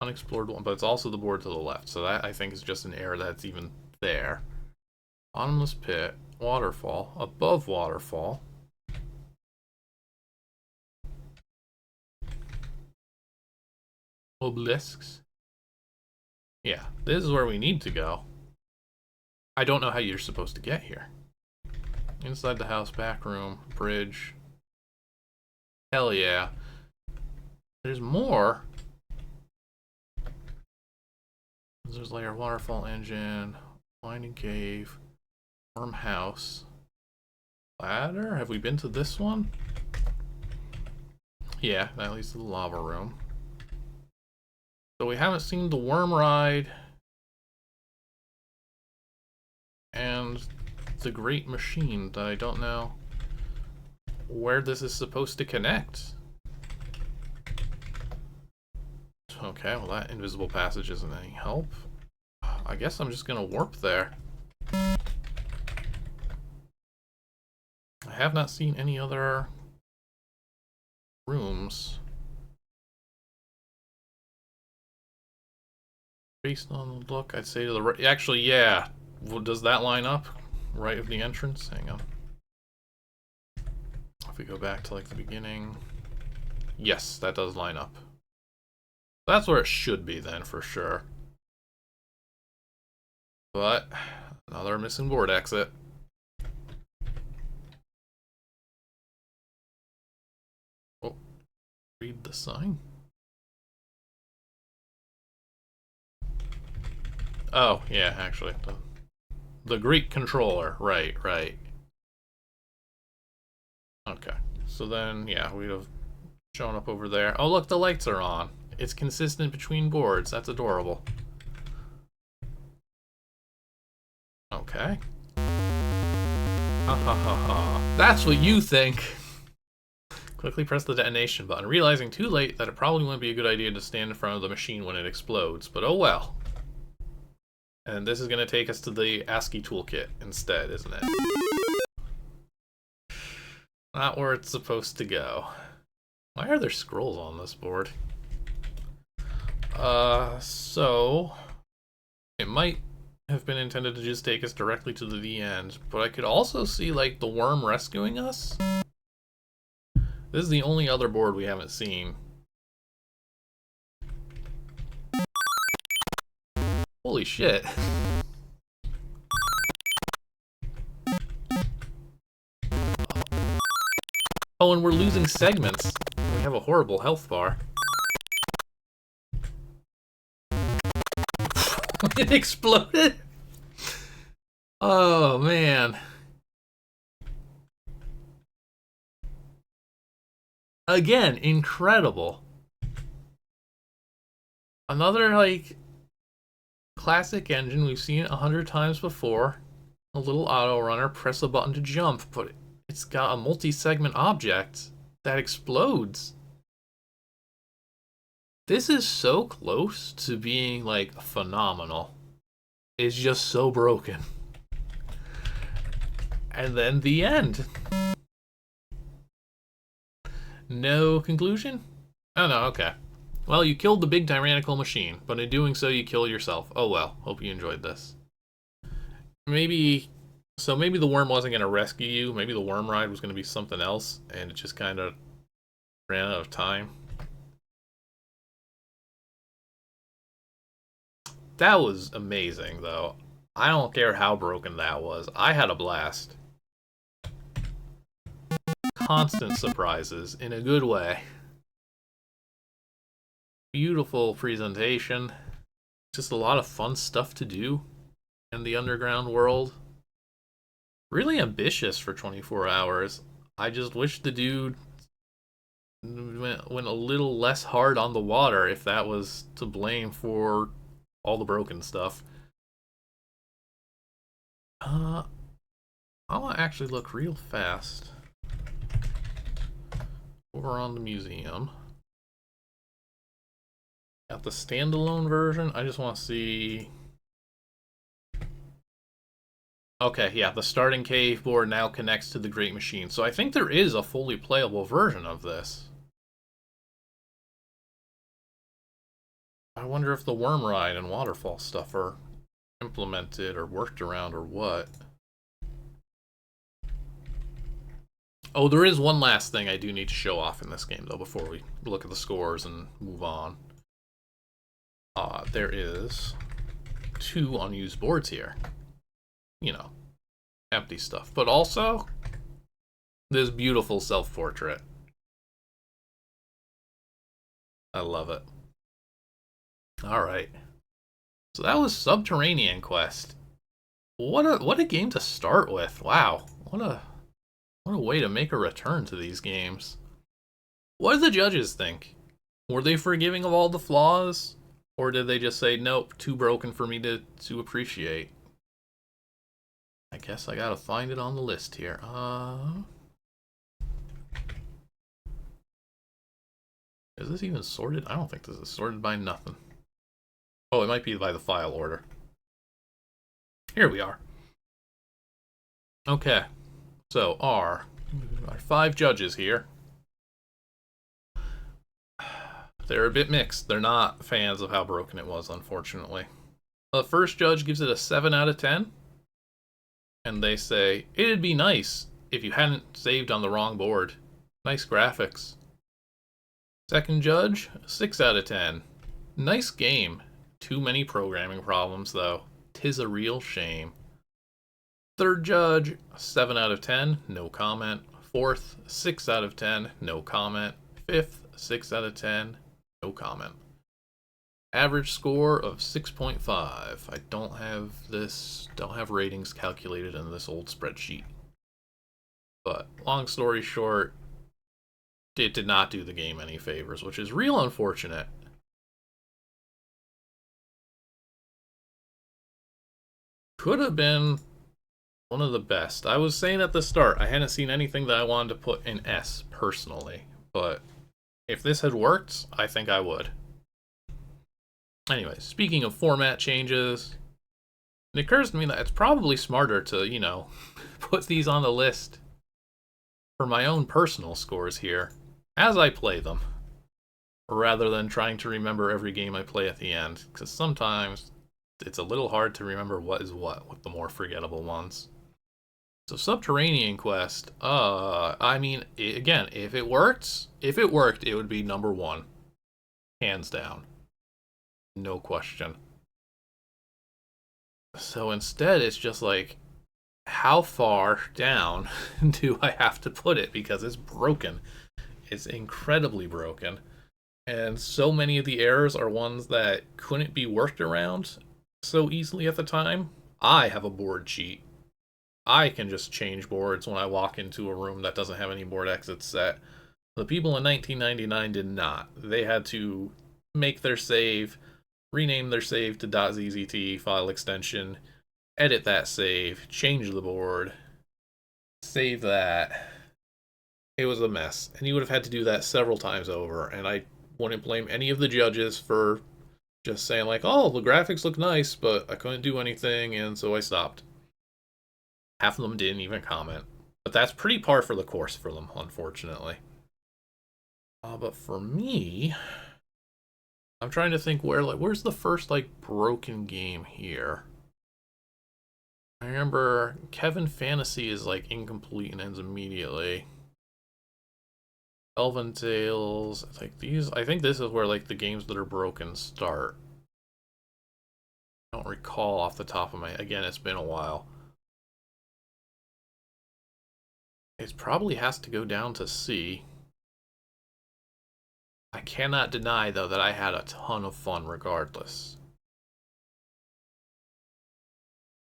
Unexplored one, but it's also the board to the left. So that, I think, is just an error that's even there. Bottomless pit. Waterfall. Above waterfall. Obelisks. Yeah, this is where we need to go. I don't know how you're supposed to get here. Inside the house, back room, bridge. Hell yeah. There's more. There's layer, waterfall engine, winding cave, worm house. Ladder? Have we been to this one? Yeah, that leads to the lava room. So we haven't seen the worm ride and the great machine that I don't know where this is supposed to connect. Okay, well that invisible passage isn't any help. I guess I'm just gonna warp there. I have not seen any other rooms. Based on the look, I'd say to the right. Actually, yeah. Well, does that line up? Right of the entrance? Hang on. If we go back to like the beginning. Yes, that does line up. That's where it should be then, for sure. But another missing board exit. Oh, read the sign. Oh, yeah, actually. The Greek controller. Right, right. Okay. So then, yeah, we'd have shown up over there. Oh, look, the lights are on. It's consistent between boards. That's adorable. Okay. Ha ha ha ha. That's what you think. Quickly press the detonation button, realizing too late that it probably wouldn't be a good idea to stand in front of the machine when it explodes, but oh well. And this is going to take us to the ASCII toolkit instead, isn't it? Not where it's supposed to go. Why are there scrolls on this board? So it might have been intended to just take us directly to the end, but I could also see like the worm rescuing us. This is the only other board we haven't seen. Holy shit. Oh, and we're losing segments. We have a horrible health bar. It exploded? Oh, man. Again, incredible. Another, like, classic engine. We've seen it 100 times before. A little auto runner, press a button to jump, but it's got a multi-segment object that explodes. This is so close to being, like, phenomenal. It's just so broken. And then the end. No conclusion? Oh no, okay. Well, you killed the big tyrannical machine, but in doing so you killed yourself. Oh well, hope you enjoyed this. Maybe the worm wasn't going to rescue you. Maybe the worm ride was going to be something else, and it just kind of ran out of time. That was amazing, though. I don't care how broken that was. I had a blast. Constant surprises, in a good way. Beautiful presentation. Just a lot of fun stuff to do in the underground world. Really ambitious for 24 hours. I just wish the dude went a little less hard on the water, if that was to blame for all the broken stuff. I want to actually look real fast over on the museum. Got the standalone version. I just want to see. Okay, yeah, the starting cave board now connects to the Great Machine. So I think there is a fully playable version of this. I wonder if the worm ride and waterfall stuff are implemented or worked around or what. Oh, there is one last thing I do need to show off in this game, though, before we look at the scores and move on. There is 2 unused boards here. You know, empty stuff. But also, this beautiful self-portrait. I love it. Alright. So that was Subterranean Quest. What a game to start with. Wow. What a way to make a return to these games. What do the judges think? Were they forgiving of all the flaws? Or did they just say, nope, too broken for me to appreciate? I guess I gotta find it on the list here. Is this even sorted? I don't think this is sorted by nothing. Oh, it might be by the file order. Here we are. Okay, so our 5 judges here. They're a bit mixed. They're not fans of how broken it was, unfortunately. The first judge gives it a 7 out of 10. And they say, it'd be nice if you hadn't saved on the wrong board. Nice graphics. Second judge, 6 out of 10. Nice game. Too many programming problems, though. 'Tis a real shame. Third judge, 7 out of 10. No comment. Fourth, 6 out of 10. No comment. Fifth, 6 out of 10. No comment. Average score of 6.5. I don't have ratings calculated in this old spreadsheet. But long story short, it did not do the game any favors, which is real unfortunate. Could have been one of the best. I was saying at the start, I hadn't seen anything that I wanted to put in S personally, but if this had worked, I think I would. Anyway, speaking of format changes, it occurs to me that it's probably smarter to, put these on the list for my own personal scores here as I play them, rather than trying to remember every game I play at the end, because sometimes it's a little hard to remember what is what with the more forgettable ones. So Subterranean Quest, I mean, again, if it worked, it would be number 1. Hands down. No question. So instead, it's just like, how far down do I have to put it? Because it's broken. It's incredibly broken. And so many of the errors are ones that couldn't be worked around so easily at the time. I have a board cheat. I can just change boards when I walk into a room that doesn't have any board exits set. The people in 1999 did not. They had to make their save, rename their save to .zzt file extension, edit that save, change the board, save that. It was a mess, and you would have had to do that several times over, and I wouldn't blame any of the judges for just saying like, oh, the graphics look nice, but I couldn't do anything, and so I stopped. Half of them didn't even comment. But that's pretty par for the course for them, unfortunately. But for me, I'm trying to think where's the first broken game here. I remember Kevin Fantasy is incomplete and ends immediately. Elven Tales, I think this is where the games that are broken start. I don't recall off the top of my head. Again, it's been a while. It probably has to go down to C. I cannot deny, though, that I had a ton of fun regardless.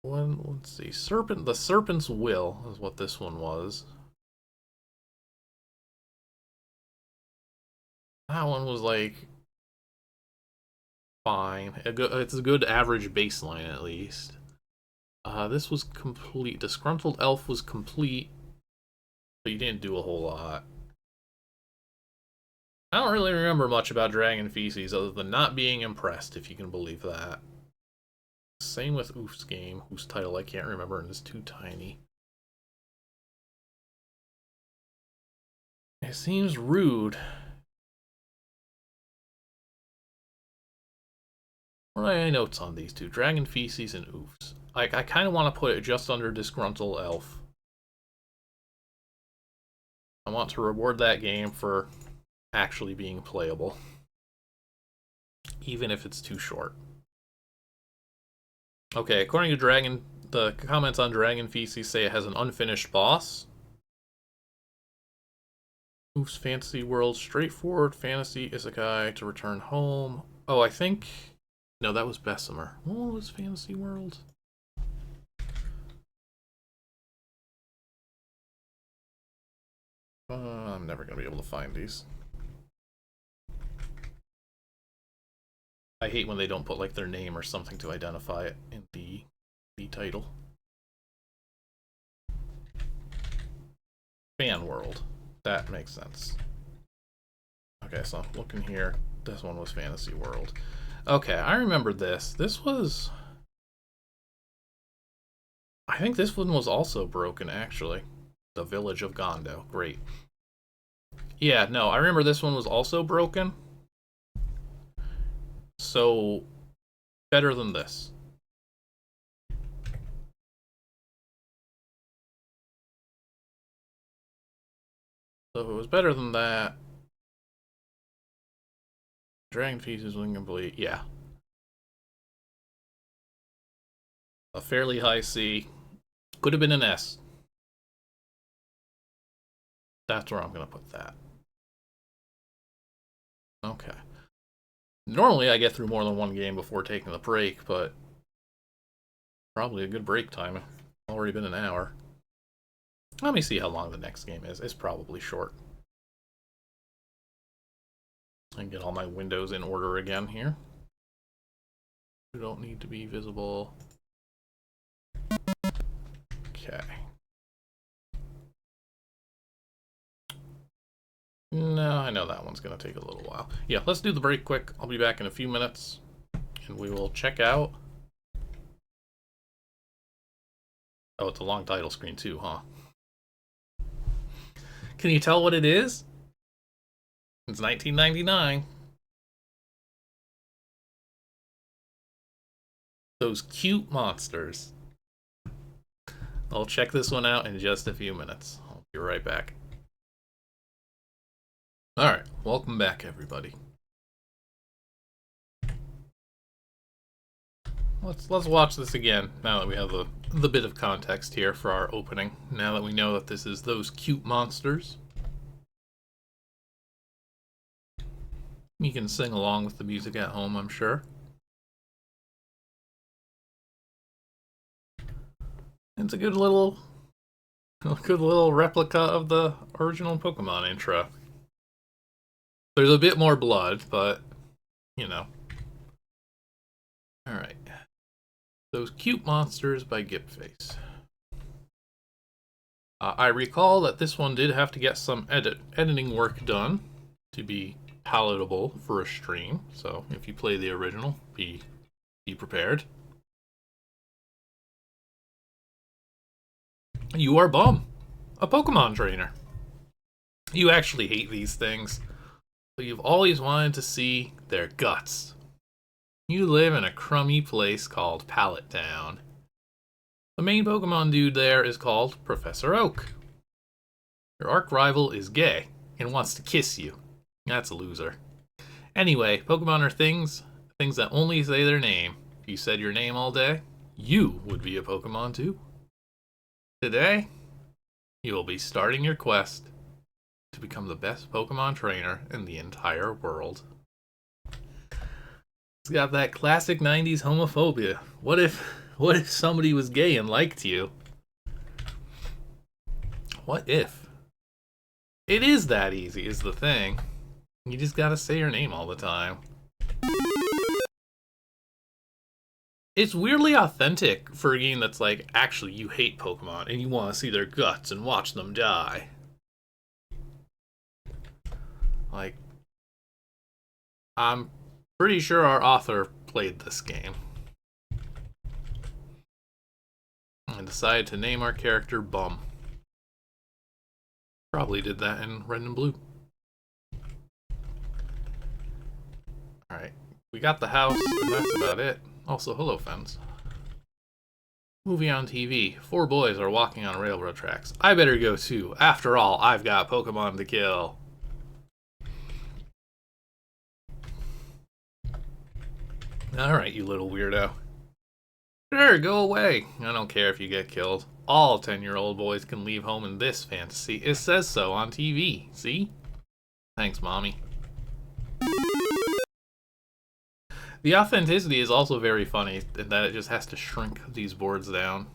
Let's see. The Serpent's Will is what this one was. That one was fine. It's a good average baseline at least. This was complete. Disgruntled Elf was complete, but you didn't do a whole lot. I don't really remember much about Dragon Feces other than not being impressed, if you can believe that. Same with Oof's game, whose title I can't remember and is too tiny. It seems rude. What are my notes on these two? Dragon Feces and Oofs. I kind of want to put it just under Disgruntled Elf. I want to reward that game for actually being playable, even if it's too short. Okay, according to the comments on Dragon Feces say it has an unfinished boss. Oof's Fantasy World, straightforward fantasy isekai to return home. Oh, I think... No, that was Bessemer. What was Fantasy World? I'm never going to be able to find these. I hate when they don't put like their name or something to identify it in the title. Fan world. That makes sense. Okay, so looking here, this one was Fantasy World. Okay, I remember this. This was... I think this one was also broken, actually. The Village of Gondo. Great. Yeah, no, I remember this one was also broken. So, better than this. So if it was better than that... Dragon Feces was incomplete. Yeah. A fairly high C. Could have been an S. That's where I'm going to put that. Okay. Normally I get through more than one game before taking the break, but probably a good break time. Already been an hour. Let me see how long the next game is. It's probably short. I can get all my windows in order again here. You don't need to be visible. Okay. No, I know that one's going to take a little while. Yeah, let's do the break quick. I'll be back in a few minutes, and we will check out... Oh, it's a long title screen too, huh? Can you tell what it is? It's 1999. Those cute monsters. I'll check this one out in just a few minutes. I'll be right back. Alright, welcome back everybody. Let's watch this again now that we have the bit of context here for our opening. Now that we know that this is those cute monsters. You can sing along with the music at home, I'm sure. It's a good little replica of the original Pokemon intro. There's a bit more blood, but, you know. Alright. Those Cute Monsters by GipFace. I recall that this one did have to get some editing work done to be palatable for a stream, so if you play the original, be prepared. You are Bum, a Pokemon trainer. You actually hate these things, but you've always wanted to see their guts. You live in a crummy place called Pallet Town. The main Pokemon dude there is called Professor Oak. Your arch rival is gay and wants to kiss you. That's a loser. Anyway, Pokemon are things that only say their name. If you said your name all day, you would be a Pokemon too. Today, you will be starting your quest to become the best Pokemon trainer in the entire world. It's got that classic 90s homophobia. What if somebody was gay and liked you? What if? It is that easy, is the thing. You just gotta say your name all the time. It's weirdly authentic for a game that's like, actually, you hate Pokemon and you want to see their guts and watch them die. Like, I'm pretty sure our author played this game. And decided to name our character Bum. Probably did that in Red and Blue. Alright, we got the house, and that's about it. Also, hello, fans. Movie on TV. 4 boys are walking on railroad tracks. I better go too. After all, I've got Pokemon to kill. Alright, you little weirdo. Sure, go away. I don't care if you get killed. All 10-year-old boys can leave home in this fantasy. It says so on TV. See? Thanks, Mommy. The authenticity is also very funny in that it just has to shrink these boards down.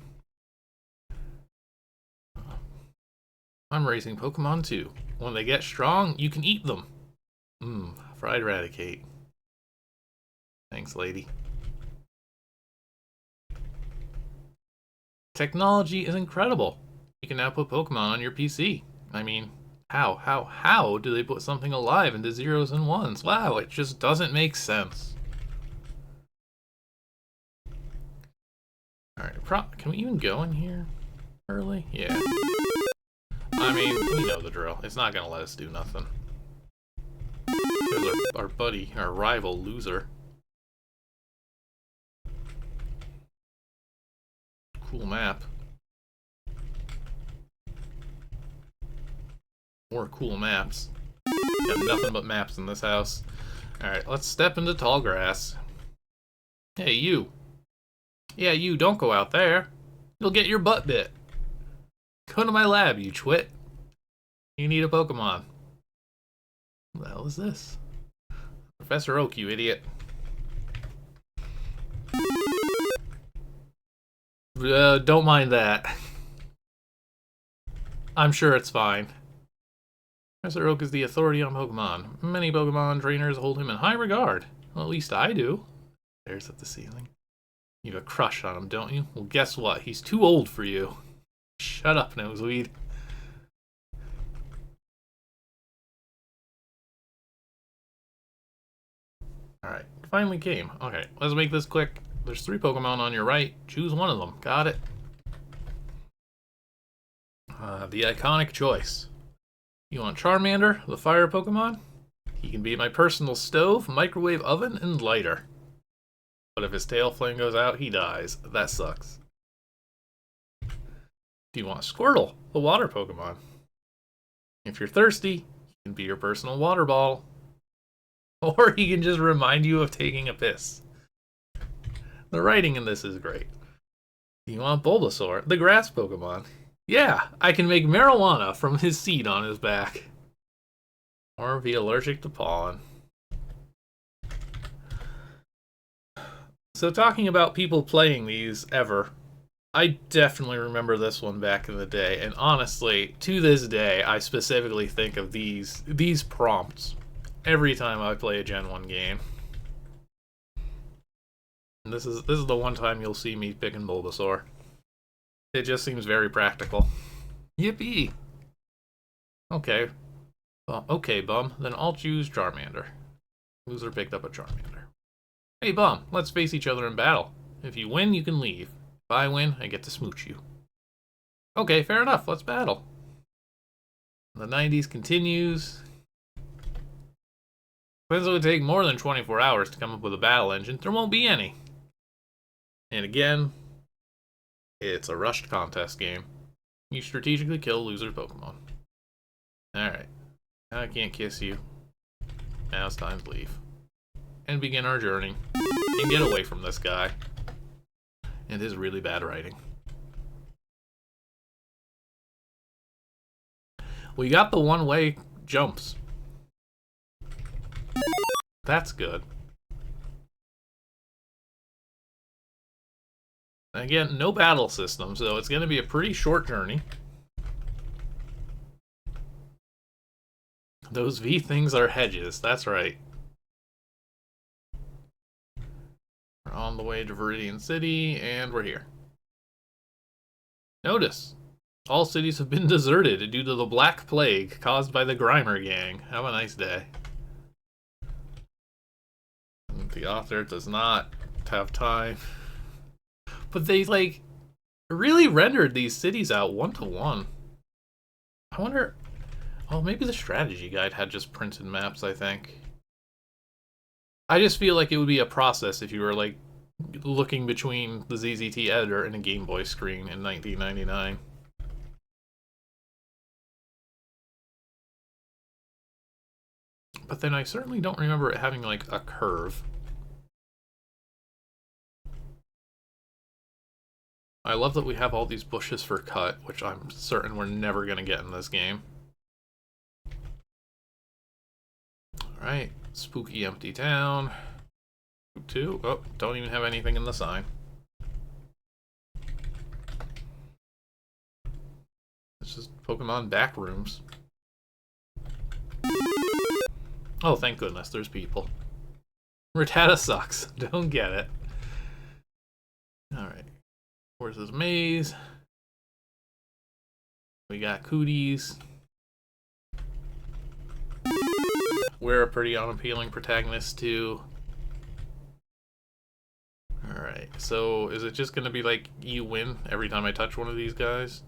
I'm raising Pokemon too. When they get strong, you can eat them. Fried Raticate. Thanks, lady. Technology is incredible. You can now put Pokemon on your PC. I mean, how do they put something alive into zeros and ones? Wow, it just doesn't make sense. Alright, can we even go in here early? Yeah. I mean, we know the drill. It's not gonna let us do nothing. There's our buddy, our rival, loser. Cool map. More cool maps. Got nothing but maps in this house. Alright, let's step into tall grass. Hey, you. Yeah, you, don't go out there. You'll get your butt bit. Go to my lab, you twit. You need a Pokemon. What the hell is this? Professor Oak, you idiot. Don't mind that. I'm sure it's fine. Professor Oak is the authority on Pokemon. Many Pokemon trainers hold him in high regard. Well, at least I do. There's at the ceiling. You have a crush on him, don't you? Well, guess what? He's too old for you. Shut up, Nosweed. Alright, finally came. Okay, let's make this quick. There's 3 Pokemon on your right. Choose one of them. Got it. The iconic choice. You want Charmander, the fire Pokemon? He can be my personal stove, microwave oven, and lighter. But if his tail flame goes out, he dies. That sucks. Do you want Squirtle, the water Pokemon? If you're thirsty, he can be your personal water bottle. Or he can just remind you of taking a piss. The writing in this is great. Do you want Bulbasaur, the grass Pokemon? Yeah, I can make marijuana from his seed on his back. Or be allergic to pollen. So talking about people playing these ever, I definitely remember this one back in the day, and honestly, to this day, I specifically think of these prompts every time I play a Gen 1 game. And this is the one time you'll see me picking Bulbasaur. It just seems very practical. Yippee! Okay. Okay, Bum, then I'll choose Charmander. Loser picked up a Charmander. Hey, Bum, let's face each other in battle. If you win, you can leave. If I win, I get to smooch you. Okay, fair enough, let's battle. The 90s continues. Since it would take more than 24 hours to come up with a battle engine, there won't be any. And again, it's a rushed contest game. You strategically kill loser Pokemon. Alright. Now I can't kiss you. Now it's time to leave. And begin our journey. And get away from this guy. And his really bad writing. We got the one-way jumps. That's good. Again, no battle system, so it's going to be a pretty short journey. Those V things are hedges, that's right. We're on the way to Viridian City, and we're here. Notice, all cities have been deserted due to the Black Plague caused by the Grimer gang. Have a nice day. The author does not have time. But they, like, really rendered these cities out one-to-one. I wonder... Oh, maybe the strategy guide had just printed maps, I think. I just feel like it would be a process if you were, like, looking between the ZZT editor and a Game Boy screen in 1999. But then I certainly don't remember it having, like, a curve. I love that we have all these bushes for cut, which I'm certain we're never going to get in this game. Alright, spooky empty town. Two. Oh, don't even have anything in the sign. It's just Pokemon back rooms. Oh, thank goodness, there's people. Rattata sucks. Don't get it. Alright. Where's this maze? We got cooties. We're a pretty unappealing protagonist too. Alright, so is it just gonna be like you win every time I touch one of these guys?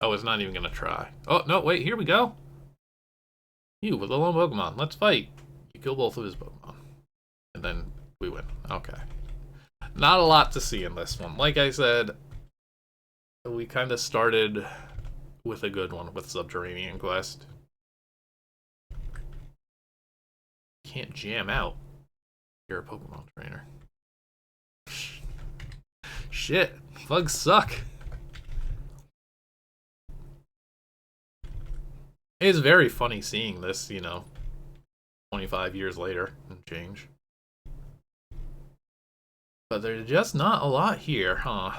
Oh, it's not even gonna try. Oh, no, wait, here we go. You with a lone Pokemon. Let's fight. You kill both of his Pokemon. And then we win. Okay. Not a lot to see in this one. Like I said, we kind of started with a good one with Subterranean Quest. Can't jam out. You're a Pokemon trainer. Shit. Bugs suck. It's very funny seeing this, you know, 25 years later and change. But there's just not a lot here, huh?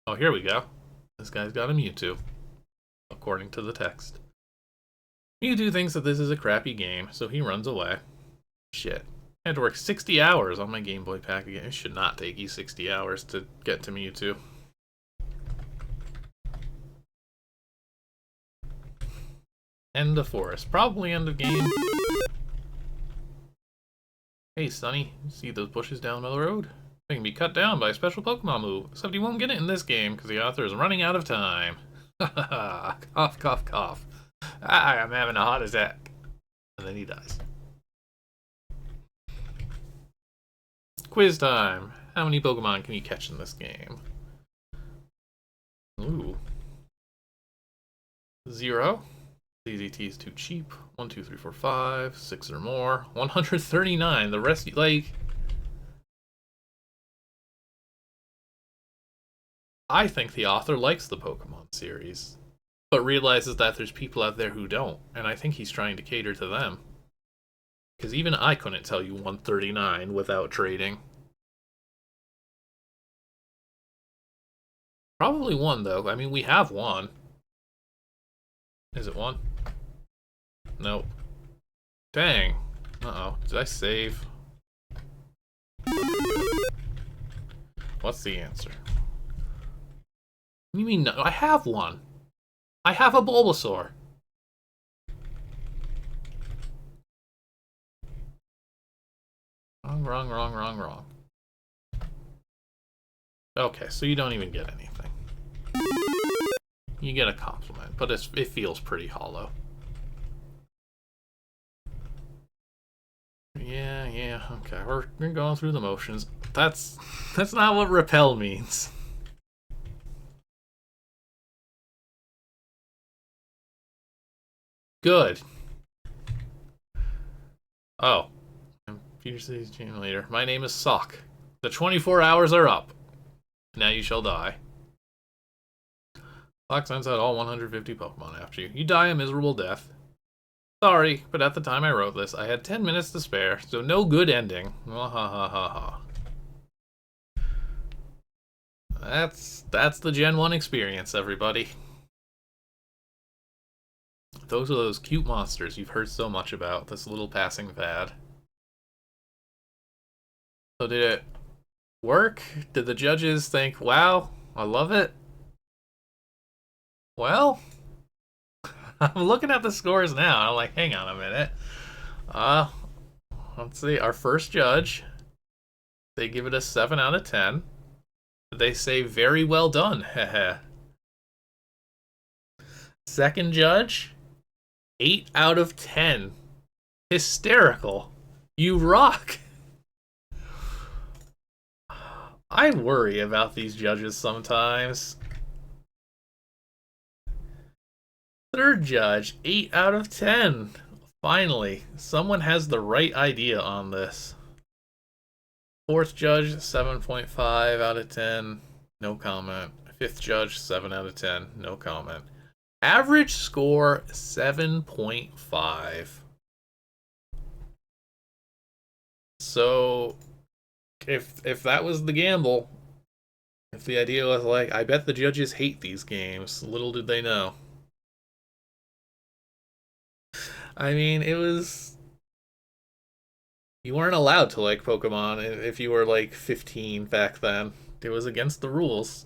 Oh, here we go. This guy's got a Mewtwo, according to the text. Mewtwo thinks that this is a crappy game, so he runs away. Shit. I had to work 60 hours on my Game Boy pack again. It should not take you 60 hours to get to Mewtwo. End of forest. Probably end of game. Hey, Sonny. See those bushes down by the road? They can be cut down by a special Pokemon move. Except you won't get it in this game, because the author is running out of time. Ha cough, cough, cough. Ah, I'm having a heart attack. And then he dies. Quiz time. How many Pokemon can you catch in this game? Ooh. 0. HoZZT is too cheap. 1, 2, 3, 4, 5. 6 or more. 139. The rest, like... I think the author likes the Pokemon series, but realizes that there's people out there who don't, and I think he's trying to cater to them. Because even I couldn't tell you 139 without trading. Probably 1, though. I mean, we have 1. Is it 1? Nope. Dang. Uh-oh. Did I save? What's the answer? What do you mean no? I have 1. I have a Bulbasaur. Wrong. Okay, so you don't even get anything. You get a compliment, but it feels pretty hollow. Yeah, okay. We're going through the motions. That's not what repel means. Good. Oh. I'm Future City's Gym Leader. My name is Sock. The 24 hours are up. Now you shall die. Sock sends out all 150 Pokemon after you. You die a miserable death. Sorry, but at the time I wrote this, I had 10 minutes to spare, so no good ending. Ha. That's the Gen 1 experience, everybody. Those are those cute monsters you've heard so much about, this little passing fad. So did it work? Did the judges think, wow, I love it? Well, I'm looking at the scores now, and I'm like, hang on a minute. Let's see, our first judge, they give it a 7 out of 10. They say, very well done, heh. Second judge, 8 out of 10. Hysterical. You rock. I worry about these judges sometimes. Third judge, 8 out of 10. Finally, someone has the right idea on this. Fourth judge, 7.5 out of 10. No comment. Fifth judge, 7 out of 10. No comment. Average score, 7.5. So, if that was the gamble, if the idea was like, I bet the judges hate these games, little did they know. I mean, it was... You weren't allowed to like Pokemon if you were like 15 back then. It was against the rules.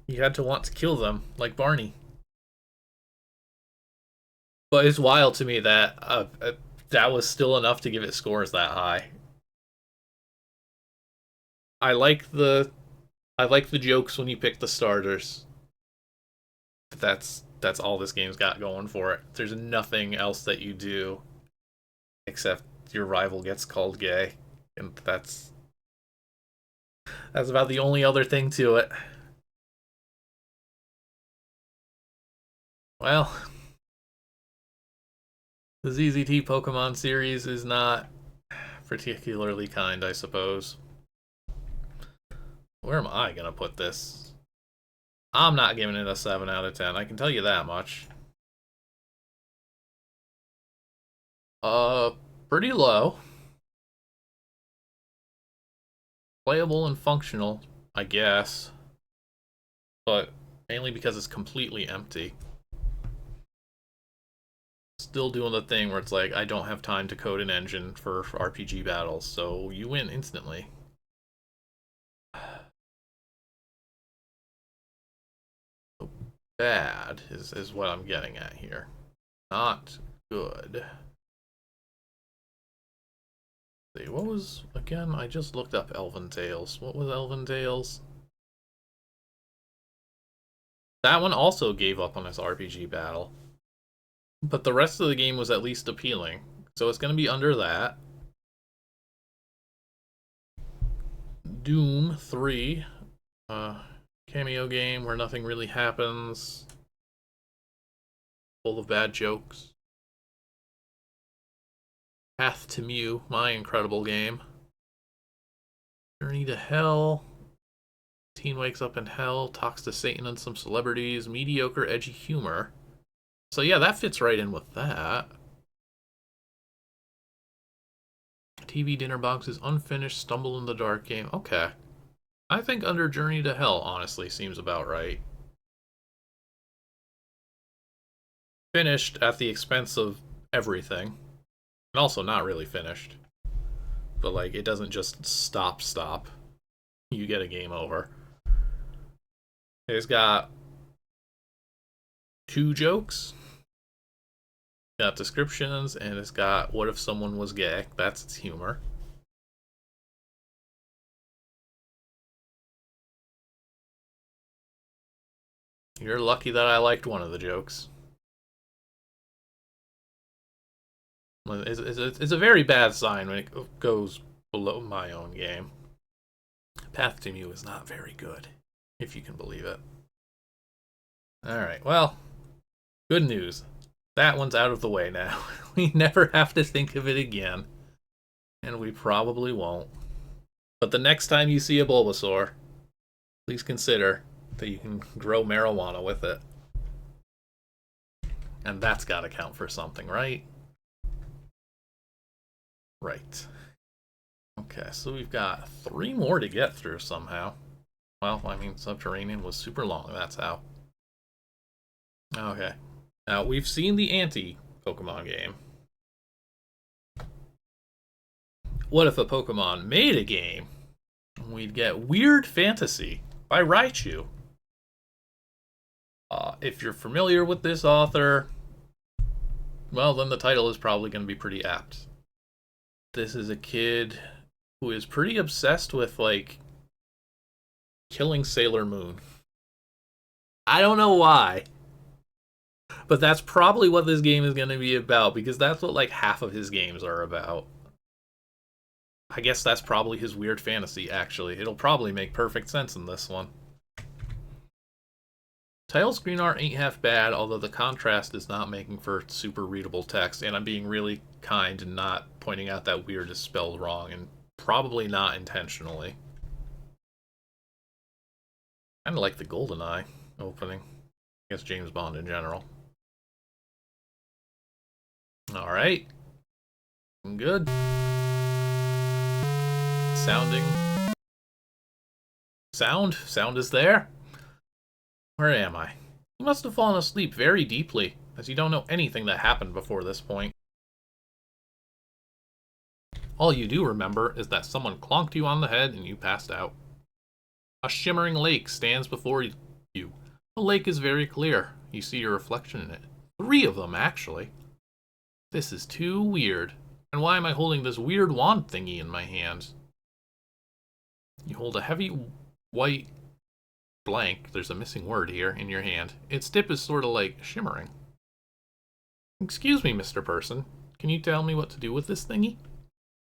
You had to want to kill them, like Barney. But it's wild to me that that was still enough to give it scores that high. I like the I like the jokes when you pick the starters. That's all this game's got going for it. There's nothing else that you do except your rival gets called gay, and that's about the only other thing to it. Well, the ZZT Pokemon series is not particularly kind, I suppose. Where am I gonna put this? I'm not giving it a 7 out of 10, I can tell you that much. Pretty low. Playable and functional, I guess. But mainly because it's completely empty. Still doing the thing where it's like, I don't have time to code an engine for RPG battles, so you win instantly. Bad is what I'm getting at here. Not good. See, what was, again, I just looked up Elven Tales. What was Elven Tales? That one also gave up on its RPG battle. But the rest of the game was at least appealing. So it's going to be under that. Doom 3. Cameo game where nothing really happens. Full of bad jokes. Path to Mew, my incredible game. Journey to Hell. Teen wakes up in hell, talks to Satan and some celebrities. Mediocre, edgy humor. So yeah, that fits right in with that. TV dinner box is unfinished, stumble in the dark game. Okay. I think under Journey to Hell, honestly, seems about right. Finished at the expense of everything. And also not really finished. But, like, it doesn't just stop. You get a game over. It's got 2 jokes. Got descriptions, and it's got what if someone was gay. That's its humor. You're lucky that I liked one of the jokes. It's a very bad sign when it goes below my own game. Path to Mew is not very good, if you can believe it. Alright, well, good news. That one's out of the way now. We never have to think of it again. And we probably won't. But the next time you see a Bulbasaur, please consider that you can grow marijuana with it. And that's gotta count for something, right? Right. Okay, so we've got 3 more to get through somehow. Well, I mean, Subterranean was super long, that's how. Okay. Now, we've seen the anti-Pokemon game. What if a Pokemon made a game? We'd get Wierd Fantasy by Raichu. If you're familiar with this author, well, then the title is probably going to be pretty apt. This is a kid who is pretty obsessed with, like, killing Sailor Moon. I don't know why. But that's probably what this game is going to be about, because that's what, like, half of his games are about. I guess that's probably his weird fantasy, actually. It'll probably make perfect sense in this one. Title screen art ain't half bad, although the contrast is not making for super readable text, and I'm being really kind and not pointing out that Wierd is spelled wrong, and probably not intentionally. Kinda like the GoldenEye opening. I guess James Bond in general. Alright. Good. Sound is there? Where am I? You must have fallen asleep very deeply. as you don't know anything that happened before this point. All you do remember is that someone clonked you on the head and you passed out. A shimmering lake stands before you. The lake is very clear. You see your reflection in it. 3 of them, actually. This is too weird. And why am I holding this weird wand thingy in my hand? You hold a heavy white blank, there's a missing word here, in your hand. Its tip is sort of like shimmering. Excuse me, Mr. Person. Can you tell me what to do with this thingy?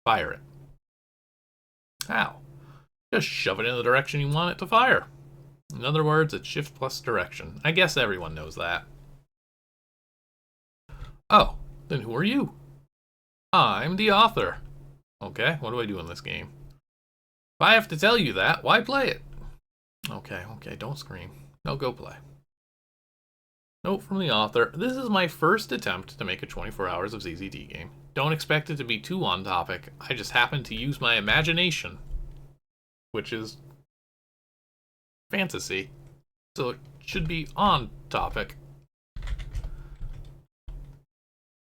Fire it. How? Just shove it in the direction you want it to fire. In other words, it's shift plus direction. I guess everyone knows that. Oh, then who are you? I'm the author. Okay, what do I do in this game? If I have to tell you that, why play it? Okay, don't scream. No, go play. Note from the author, this is my first attempt to make a 24 hours of ZZT game. Don't expect it to be too on topic. I just happen to use my imagination, which is fantasy, so it should be on topic.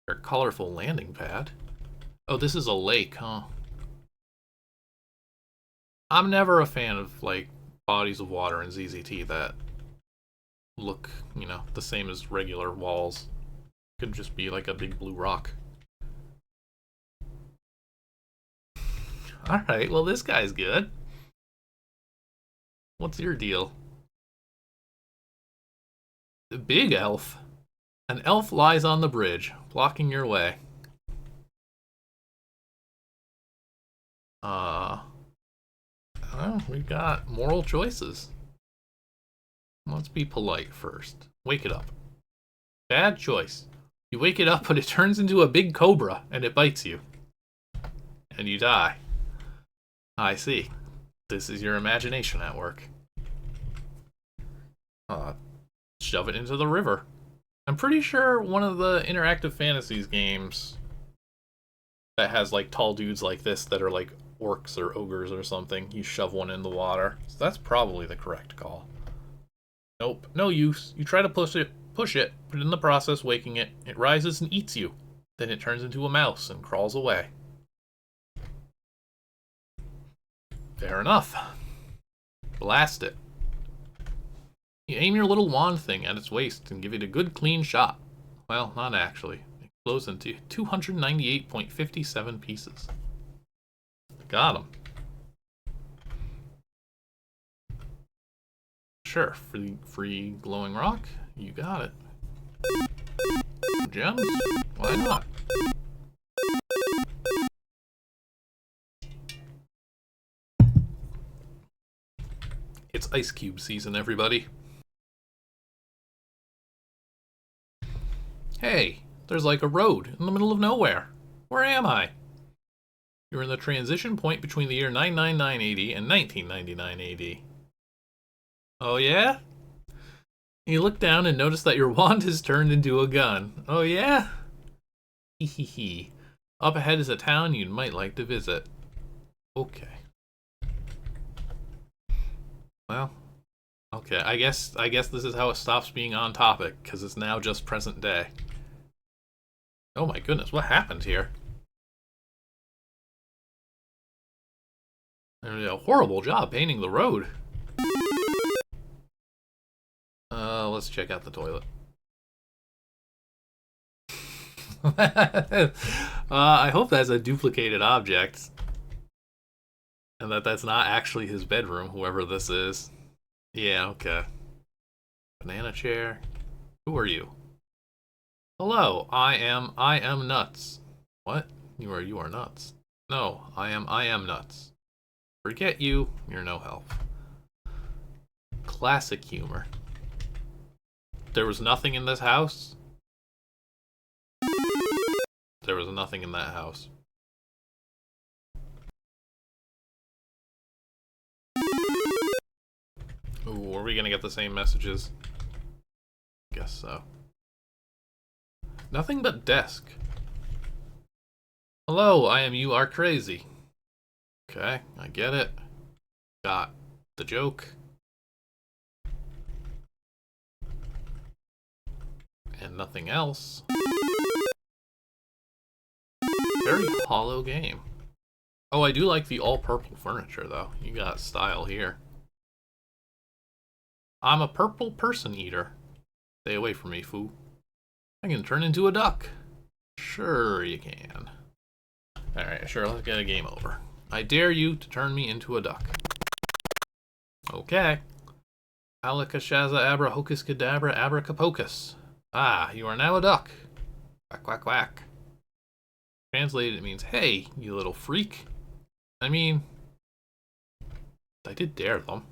Your colorful landing pad. Oh, this is a lake, huh? I'm never a fan of, like, bodies of water in ZZT that look, you know, the same as regular walls. Could just be like a big blue rock. Alright, well this guy's good. What's your deal? The big elf. An elf lies on the bridge, blocking your way. Well, we've got moral choices. Let's be polite first. Wake it up. Bad choice. You wake it up, but it turns into a big cobra, and it bites you. And you die. I see. This is your imagination at work. Shove it into the river. I'm pretty sure one of the Interactive Fantasies games that has like tall dudes like this that are like orcs or ogres or something, you shove one in the water. So that's probably the correct call. Nope, no use. You try to push it, but in the process waking it, it rises and eats you. Then it turns into a mouse and crawls away. Fair enough. Blast it. You aim your little wand thing at its waist and give it a good clean shot. Well, not actually. It blows into 298.57 pieces. Got him. Sure, free glowing rock. You got it. Gems? Why not? It's ice cube season, everybody. Hey, there's like a road in the middle of nowhere. Where am I? You're in the transition point between the year 999 AD and 1999 AD. Oh yeah? You look down and notice that your wand has turned into a gun. Oh yeah? Hehehe. Up ahead is a town you might like to visit. Okay. Well, okay, I guess this is how it stops being on topic, because it's now just present day. Oh my goodness, what happened here? They did a horrible job painting the road. Let's check out the toilet. I hope that's a duplicated object. And that's not actually his bedroom, whoever this is. Yeah, okay. Banana chair. Who are you? Hello, I am nuts. What? You are nuts. No, I am nuts. Forget you, you're no help. Classic humor. There was nothing in this house? There was nothing in that house. Ooh, are we gonna get the same messages? Guess so. Nothing but desk. Hello, I am you are crazy. Okay, I get it. Got the joke. And nothing else. Very hollow game. Oh, I do like the all-purple furniture, though. You got style here. I'm a purple person eater. Stay away from me, foo. I can turn into a duck. Sure you can. Alright, sure, let's get a game over. I dare you to turn me into a duck. Okay. Alakashaza abra hocus cadabra abracapocus. Ah, you are now a duck. Quack, quack, quack. Translated, it means, hey, you little freak. I mean, I did dare them.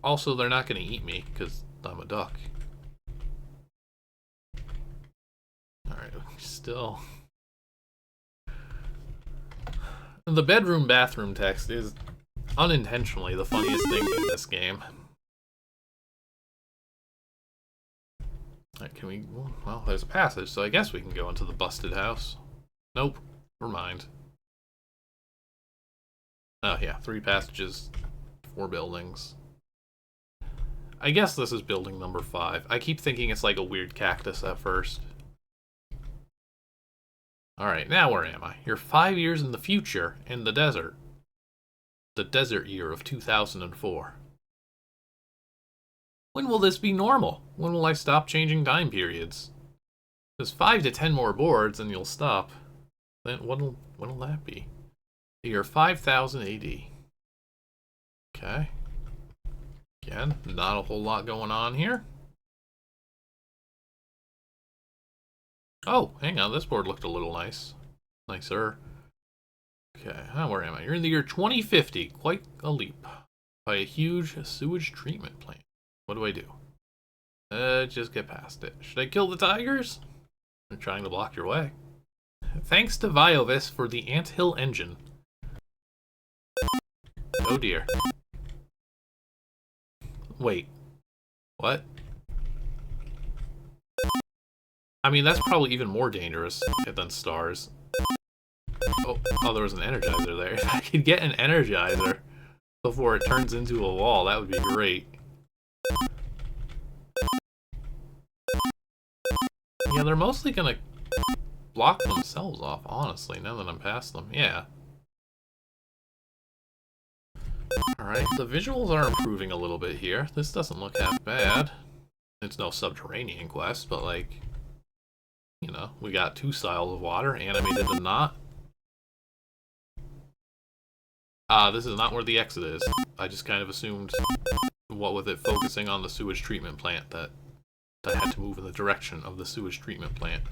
Also, they're not going to eat me, because I'm a duck. Alright, still. The bedroom-bathroom text is unintentionally the funniest thing in this game. Alright, can we... Well, there's a passage, so I guess we can go into the busted house. Nope. Never mind. Oh, yeah. 3 passages, 4 buildings. I guess this is building number 5. I keep thinking it's like a weird cactus at first. Alright, now where am I? You're 5 years in the future, in the desert. The desert year of 2004. When will this be normal? When will I stop changing time periods? There's 5 to 10 more boards and you'll stop. Then when'll that be? The year 5000 AD. Okay. Again, not a whole lot going on here. Oh, hang on, this board looked a little nice. Nicer. Okay, where am I? You're in the year 2050. Quite a leap. By a huge sewage treatment plant. What do I do? Just get past it. Should I kill the tigers? They're trying to block your way. Thanks to Viovis for the anthill engine. Oh dear. Wait. What? I mean, that's probably even more dangerous than stars. Oh, there was an energizer there. If I could get an energizer before it turns into a wall, that would be great. Yeah, they're mostly gonna block themselves off, honestly, now that I'm past them. Yeah. Alright, the visuals are improving a little bit here. This doesn't look half bad. It's no Subterranean Quest, but like, you know, we got 2 styles of water, animated and not. This is not where the exit is. I just kind of assumed, what with it focusing on the sewage treatment plant, that I had to move in the direction of the sewage treatment plant.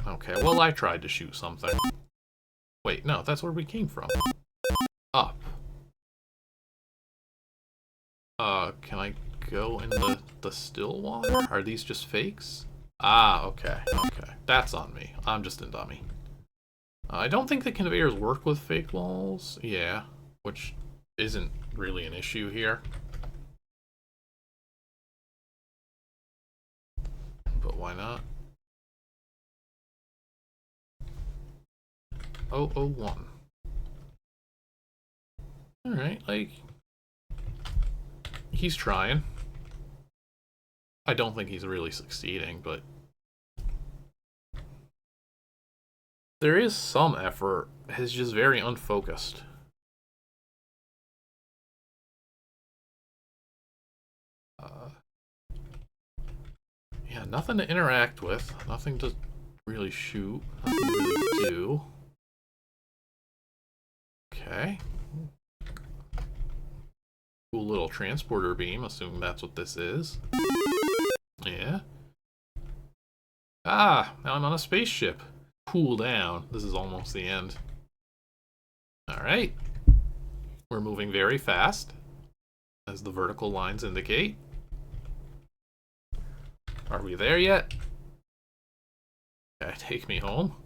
Okay, well, I tried to shoot something. Wait, no, that's where we came from. Up. Can I go in the still water? Are these just fakes? Ah, okay, okay. That's on me. I'm just a dummy. I don't think the conveyors work with fake walls. Yeah, which isn't really an issue here. But why not? 001. Alright, like, he's trying. I don't think he's really succeeding, but there is some effort. It's just very unfocused. Yeah, nothing to interact with. Nothing to really shoot. Nothing to really do. Okay. Cool little transporter beam, assuming that's what this is. Yeah. Ah, now I'm on a spaceship. Cool down. This is almost the end. Alright. We're moving very fast, as the vertical lines indicate. Are we there yet? Okay, take me home.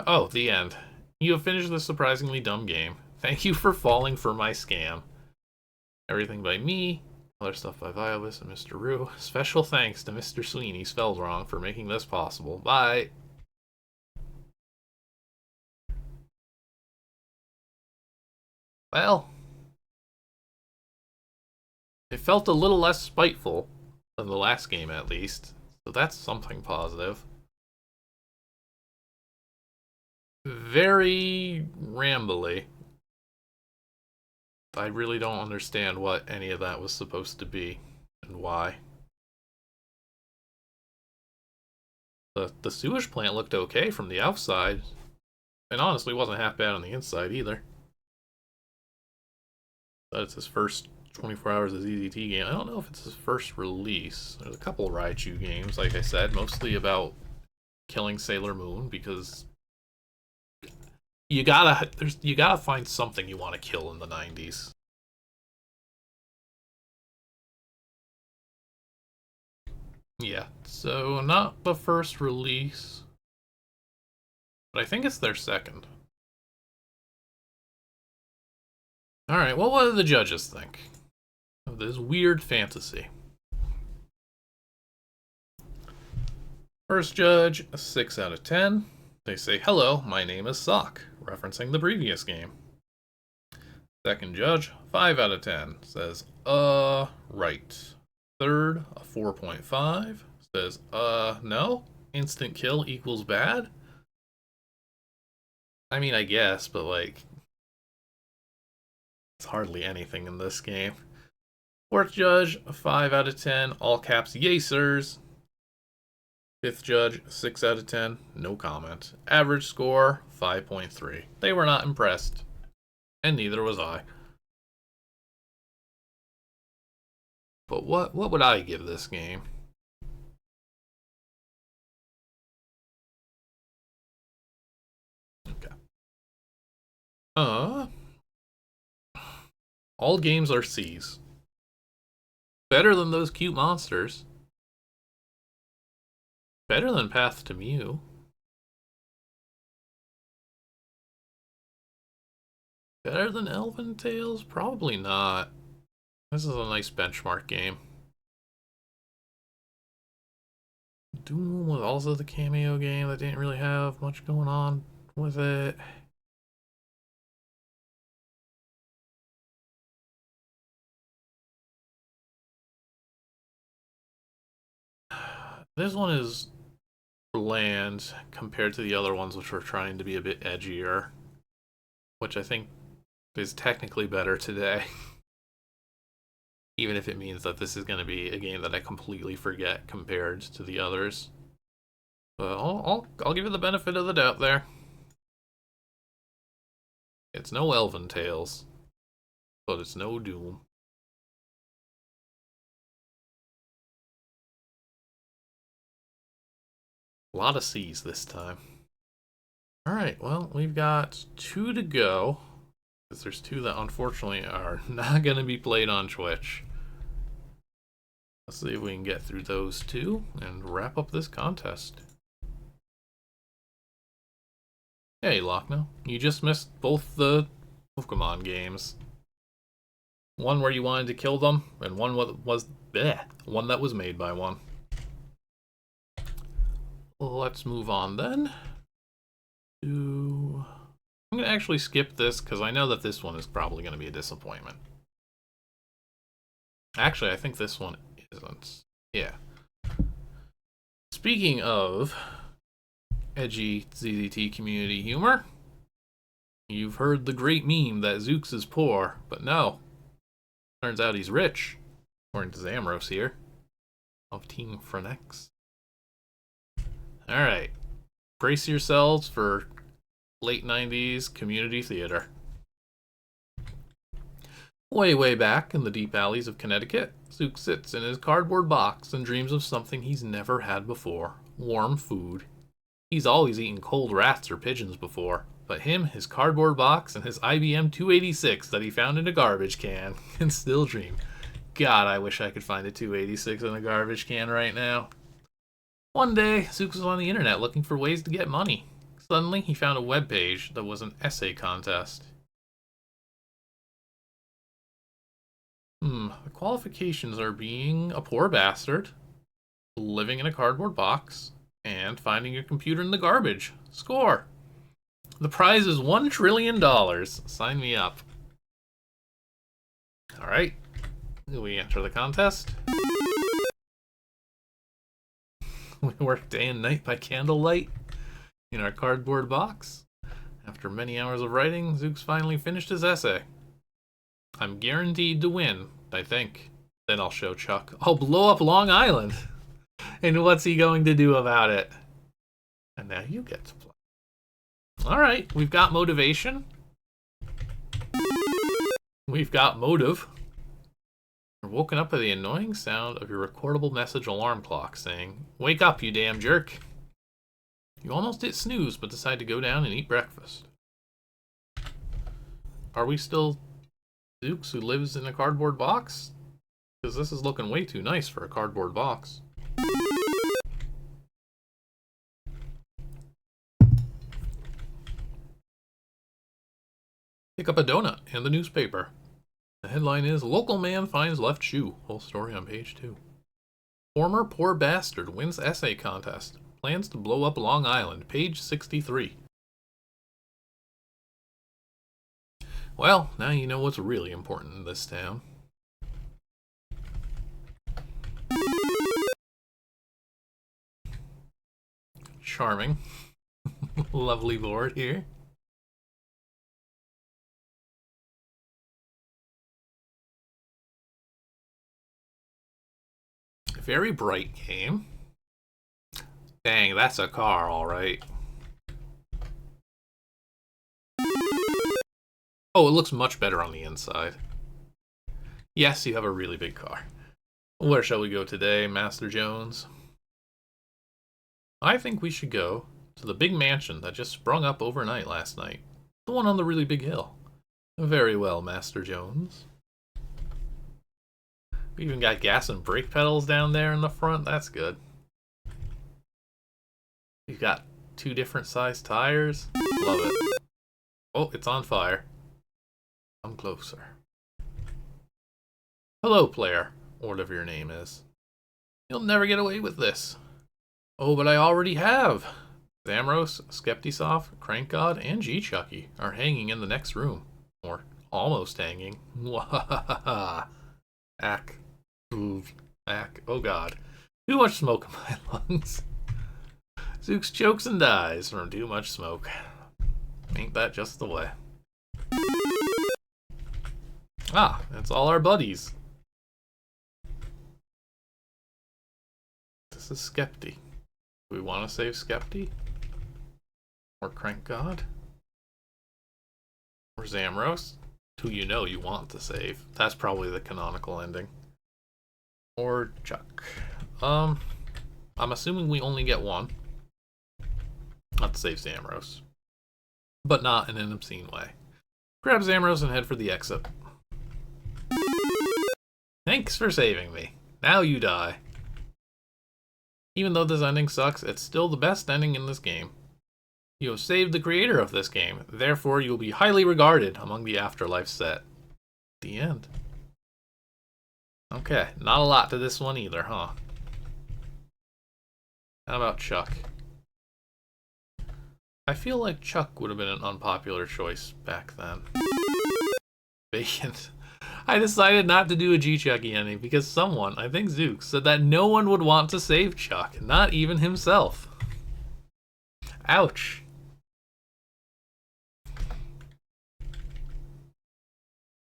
Oh, the end. You have finished this surprisingly dumb game. Thank you for falling for my scam. Everything by me, other stuff by Viovis and Mr. Rue. Special thanks to Mr. Sweeney spelled wrong for making this possible. Bye! Well, it felt a little less spiteful than the last game, at least. So that's something positive. Very rambly. I really don't understand what any of that was supposed to be and why. The sewage plant looked okay from the outside, and honestly wasn't half bad on the inside either. But it's his first 24 hours of ZZT game. I don't know if it's his first release. There's a couple of Raichu games, like I said, mostly about killing Sailor Moon, because you gotta find something you want to kill in the 90s. Yeah, so not the first release, but I think it's their second. Alright, well, what do the judges think of this weird fantasy? First judge, a 6 out of 10. They say, "Hello, my name is Sock," referencing the previous game. Second judge, 5 out of 10, says, right. Third, a 4.5, says, no, instant kill equals bad? I mean, I guess, but like, it's hardly anything in this game. Fourth judge, a 5 out of 10, all caps, yay sirs. Fifth judge, 6 out of 10, no comment. Average score, 5.3. They were not impressed, and neither was I. But what would I give this game? Okay. All games are C's. Better than those cute monsters. Better than Path to Mew. Better than Elven Tales? Probably not. This is a nice benchmark game. Doom was also the cameo game that didn't really have much going on with it. This one is bland compared to the other ones, which were trying to be a bit edgier, which I think is technically better today. Even if it means that this is going to be a game that I completely forget compared to the others. But I'll give it the benefit of the doubt there. It's no Elven Tales, but it's no Doom. A lot of C's this time. Alright, well, we've got 2 to go. Because there's 2 that unfortunately are not going to be played on Twitch. Let's see if we can get through those 2 and wrap up this contest. Hey, Lochno, you just missed both the Pokemon games. One where you wanted to kill them, and one that was made by one. Let's move on then. I'm going to actually skip this because I know that this one is probably going to be a disappointment. Actually, I think this one isn't. Yeah. Speaking of edgy ZZT community humor, you've heard the great meme that Zeux is poor, but no. Turns out he's rich, according to Zamros here, of Team Frenex. Alright, brace yourselves for late 90s community theater. Way back in the deep alleys of Connecticut, Zeux sits in his cardboard box and dreams of something he's never had before: warm food. He's always eaten cold rats or pigeons before, but him, his cardboard box, and his IBM 286 that he found in a garbage can can still dream. God, I wish I could find a 286 in a garbage can right now. One day, Zeux was on the internet looking for ways to get money. Suddenly, he found a webpage that was an essay contest. The qualifications are being a poor bastard, living in a cardboard box, and finding your computer in the garbage. Score! The prize is $1 trillion. Sign me up. Alright, we enter the contest. We work day and night by candlelight in our cardboard box. After many hours of writing, Zeux finally finished his essay. I'm guaranteed to win, I think. Then I'll show Chuck. I'll blow up Long Island! And what's he going to do about it? And now you get to play. Alright, we've got motivation. We've got motive. You're woken up by the annoying sound of your recordable message alarm clock saying, "Wake up, you damn jerk." You almost hit snooze, but decide to go down and eat breakfast. Are we still Zeux who lives in a cardboard box? Because this is looking way too nice for a cardboard box. Pick up a donut and the newspaper. The headline is, Local Man Finds Left Shoe. Whole story on page 2. Former poor bastard wins essay contest. Plans to blow up Long Island. Page 63. Well, now you know what's really important in this town. Charming. Lovely board here. Very bright game. Dang, that's a car, alright. Oh, it looks much better on the inside. Yes, you have a really big car. Where shall we go today, Master Jones? I think we should go to the big mansion that just sprung up overnight last night. The one on the really big hill. Very well, Master Jones. We even got gas and brake pedals down there in the front. That's good. We've got 2 different size tires. Love it. Oh, it's on fire. Come closer. Hello, player, or whatever your name is. You'll never get away with this. Oh, but I already have. Zamros, Skeptisoft, Crank God, and G-Chucky are hanging in the next room. Or almost hanging. Mwahaha. Ack. Ack. Oh god. Too much smoke in my lungs. Zeux chokes and dies from too much smoke. Ain't that just the way? Ah, that's all our buddies. This is Skepti. Do we want to save Skepti? Or Crank God? Or Zamros? Who you know you want to save. That's probably the canonical ending. Or Chuck. I'm assuming we only get one. Let's save Zamros. But not in an obscene way. Grab Zamros and head for the exit. Thanks for saving me. Now you die. Even though this ending sucks, it's still the best ending in this game. You have saved the creator of this game, therefore you will be highly regarded among the Afterlife set. The end. Okay, not a lot to this one either, huh? How about Chuck? I feel like Chuck would have been an unpopular choice back then. Vacant. I decided not to do a G-Chucky ending because someone, I think Zeux, said that no one would want to save Chuck, not even himself. Ouch.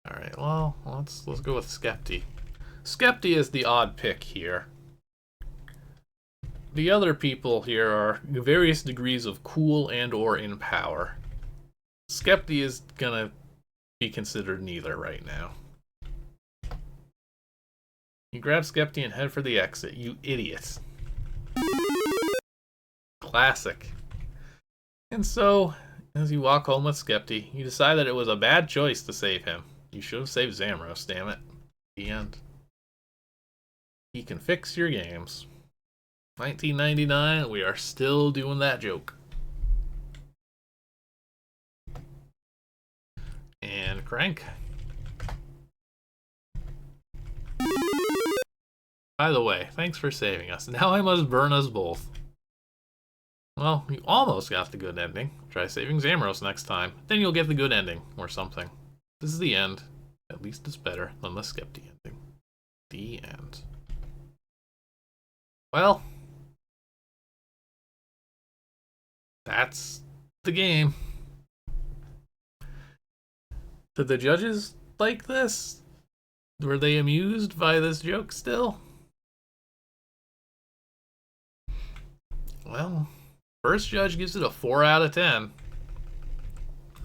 Alright, well, let's go with Skepti. Skepti is the odd pick here. The other people here are various degrees of cool and or in power. Skepti is gonna be considered neither right now. You grab Skepti and head for the exit, you idiot. Classic. And so, as you walk home with Skepti, you decide that it was a bad choice to save him. You should have saved Zamros, damn it. The end. He can fix your games. 1999, we are still doing that joke. And Crank. By the way, thanks for saving us. Now I must burn us both. Well, you almost got the good ending. Try saving Zamros next time. Then you'll get the good ending, or something. This is the end. At least it's better than the Skepti ending. The end. Well, that's the game. Did the judges like this? Were they amused by this joke still? Well, first judge gives it a 4 out of 10.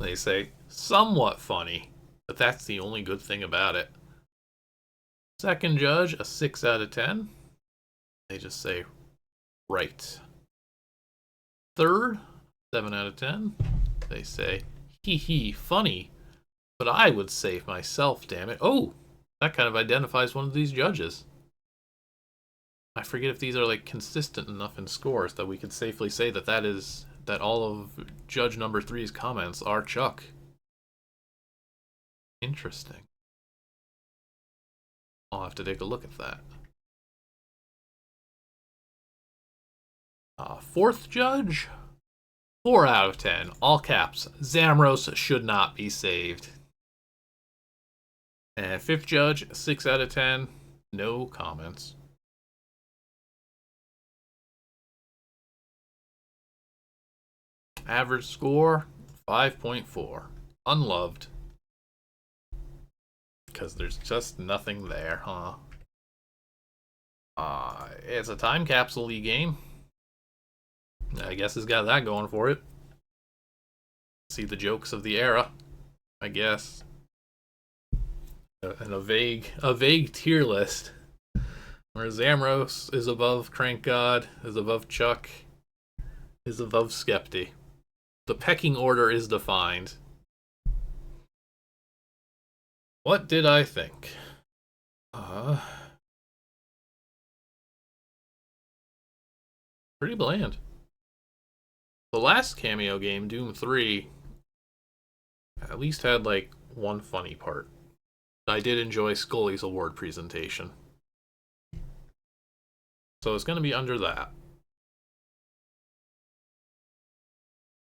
They say, somewhat funny, but that's the only good thing about it. Second judge, a 6 out of 10. They just say, right. Third, 7 out of 10. They say, hee hee, funny, but I would save myself, damn it. Oh, that kind of identifies one of these judges. I forget if these are like consistent enough in scores that we could safely say that that all of judge number 3's comments are Chuck. Interesting. I'll have to take a look at that. Fourth judge, 4 out of 10. All caps. Zamros should not be saved. And fifth judge, 6 out of 10. No comments. Average score, 5.4. Unloved. Because there's just nothing there, huh? It's a time capsule-y game. I guess it's got that going for it. See the jokes of the era, I guess. And a vague tier list. Where Zamros is above Crank God, is above Chuck, is above Skepti. The pecking order is defined. What did I think? Pretty bland. The last cameo game, Doom 3, at least had like one funny part. I did enjoy Scully's award presentation. So it's going to be under that.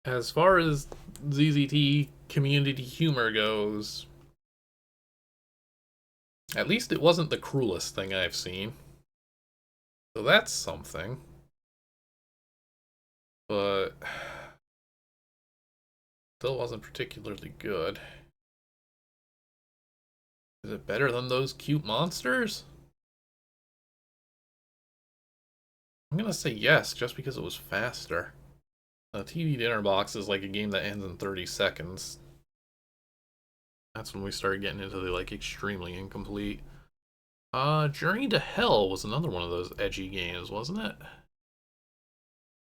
As far as ZZT community humor goes, at least it wasn't the cruelest thing I've seen. So that's something. But still wasn't particularly good. Is it better than those cute monsters? I'm gonna say yes, just because it was faster. TV Dinner Box is like a game that ends in 30 seconds. That's when we started getting into the like extremely incomplete. Journey to Hell was another one of those edgy games, wasn't it?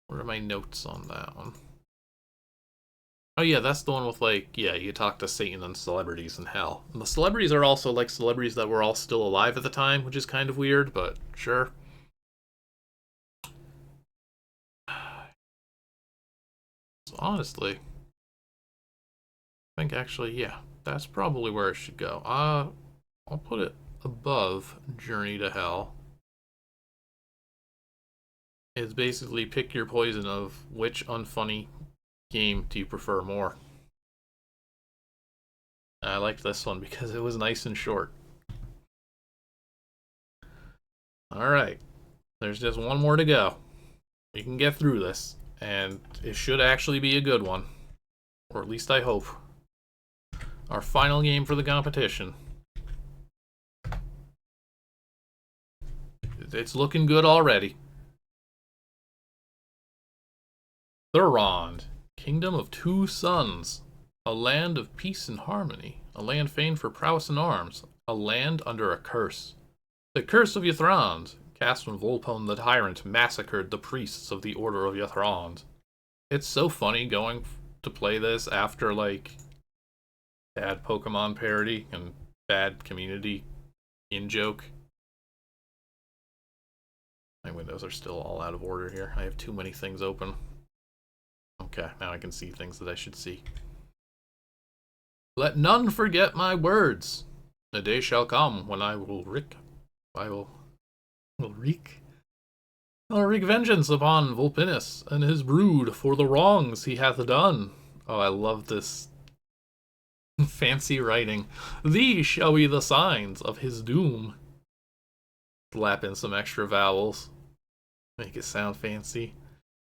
What are my notes on that one? Oh yeah, that's the one with like, yeah, you talk to Satan and celebrities in hell. And the celebrities are also like celebrities that were all still alive at the time, which is kind of weird, but sure. So honestly, I think actually, yeah, that's probably where it should go. I'll put it above Journey to Hell. It's basically pick your poison of which unfunny game do you prefer more. I liked this one because it was nice and short. Alright, there's just one more to go. We can get through this, and it should actually be a good one. Or at least I hope. Our final game for the competition. It's looking good already. Ythrand, Kingdom of Two Suns, a land of peace and harmony, a land famed for prowess in arms, a land under a curse. The curse of Ythrand, cast when Volpone the Tyrant massacred the priests of the Order of Ythrand. It's so funny going to play this after, like, bad Pokemon parody and bad community in-joke. My windows are still all out of order here. I have too many things open. Okay, now I can see things that I should see. Let none forget my words. A day shall come when I will wreak vengeance upon Vulpinus and his brood for the wrongs he hath done. Oh, I love this Fancy writing. These shall be the signs of his doom. Slap in some extra vowels. Make it sound fancy.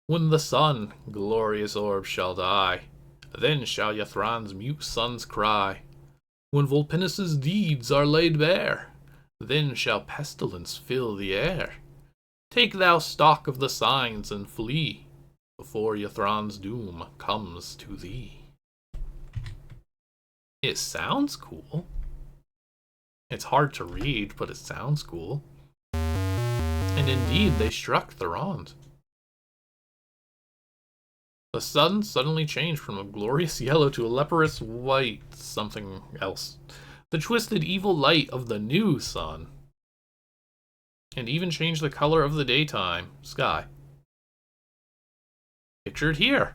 When the sun, glorious orb, shall die, then shall Ythrand's mute sons cry. When Vulpinus's deeds are laid bare, then shall pestilence fill the air. Take thou stock of the signs and flee, before Ythrand's doom comes to thee. It sounds cool. It's hard to read, but it sounds cool. And indeed, they struck Ythrand. The sun suddenly changed from a glorious yellow to a leprous white something else. The twisted evil light of the new sun. And even changed the color of the daytime sky. Pictured here.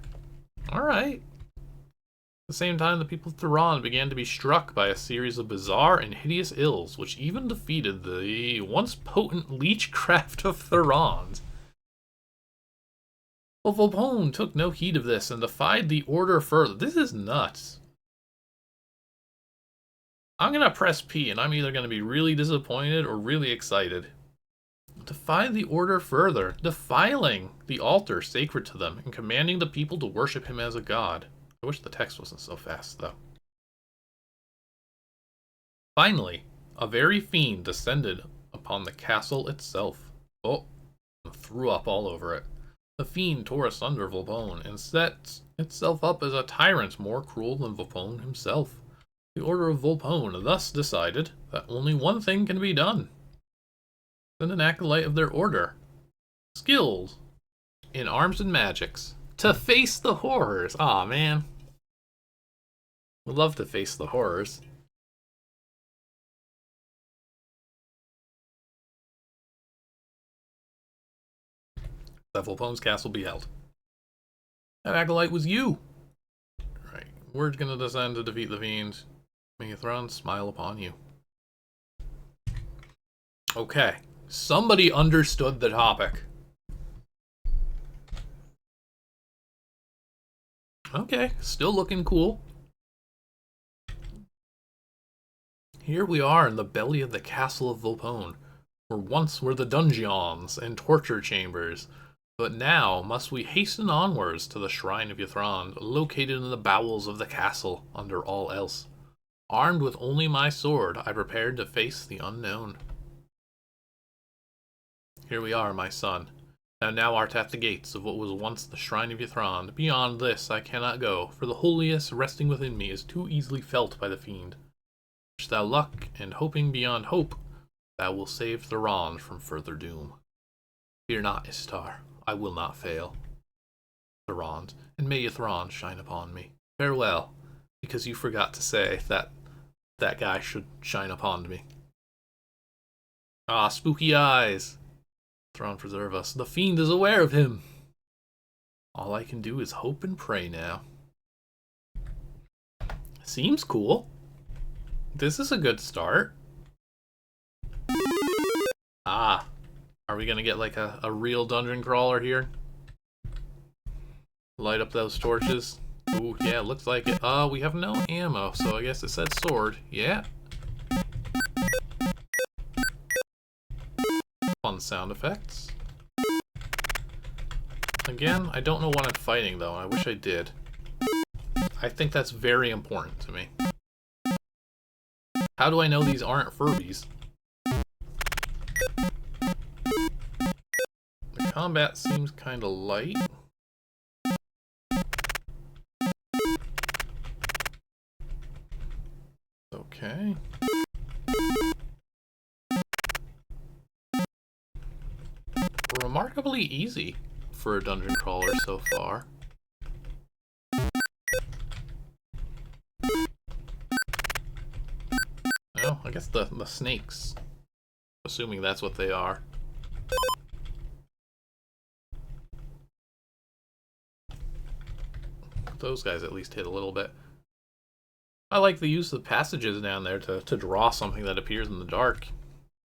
Alright. At the same time, the people of Ythrand began to be struck by a series of bizarre and hideous ills, which even defeated the once potent leechcraft of Ythrand. But Volpone took no heed of this and defied the order further. This is nuts. I'm going to press P, and I'm either going to be really disappointed or really excited. Defied the order further, defiling the altar sacred to them, and commanding the people to worship him as a god. I wish the text wasn't so fast, though. Finally, a very fiend descended upon the castle itself. Oh, and threw up all over it. The fiend tore asunder Volpone and set itself up as a tyrant more cruel than Volpone himself. The order of Volpone thus decided that only one thing can be done. Send an acolyte of their order, skilled in arms and magics, to face the horrors. Aw, man. Would love to face the horrors. That Volpone's castle be held. That acolyte was you! Right, Wierd's gonna descend to defeat the fiend. May Ythrand smile upon you. Okay, somebody understood the topic. Okay, still looking cool. Here we are in the belly of the castle of Volpone, where once were the dungeons and torture chambers. But now must we hasten onwards to the shrine of Ythrand, located in the bowels of the castle, under all else. Armed with only my sword, I prepared to face the unknown. Here we are, my son. Thou now art at the gates of what was once the shrine of Ythrand. Beyond this I cannot go, for the holiest resting within me is too easily felt by the fiend. Wish thou luck, and hoping beyond hope, thou wilt save Ythrand from further doom. Fear not, Istar. I will not fail. Ythrand, and may Ythrand shine upon me. Farewell, because you forgot to say that that guy should shine upon me. Ah, spooky eyes. Ythrand preserve us. The fiend is aware of him. All I can do is hope and pray now. Seems cool. This is a good start. Ah. Are we gonna get like a real dungeon crawler here? Light up those torches. Ooh, yeah, looks like it. We have no ammo, so I guess it said sword. Yeah. Fun sound effects. Again, I don't know what I'm fighting though, and I wish I did. I think that's very important to me. How do I know these aren't Furbies? Combat seems kind of light. Okay. Remarkably easy for a dungeon crawler so far. Oh, I guess the snakes. Assuming that's what they are. Those guys at least hit a little bit. I like the use of the passages down there to draw something that appears in the dark.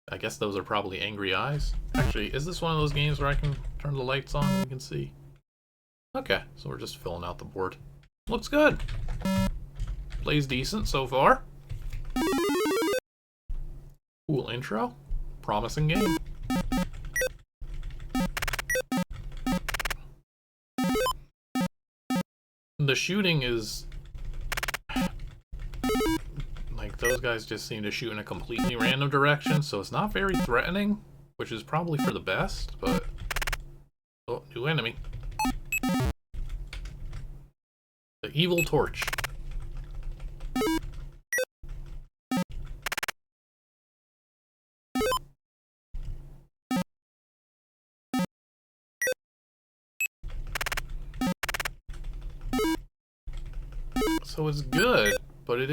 I guess those are probably angry eyes. Actually, is this one of those games where I can turn the lights on and you can see? Okay, so we're just filling out the board. Looks good. Plays decent so far. Cool intro. Promising game. The shooting is... like, those guys just seem to shoot in a completely random direction, so it's not very threatening, which is probably for the best, but... oh, new enemy. The evil torch. So it's good, but it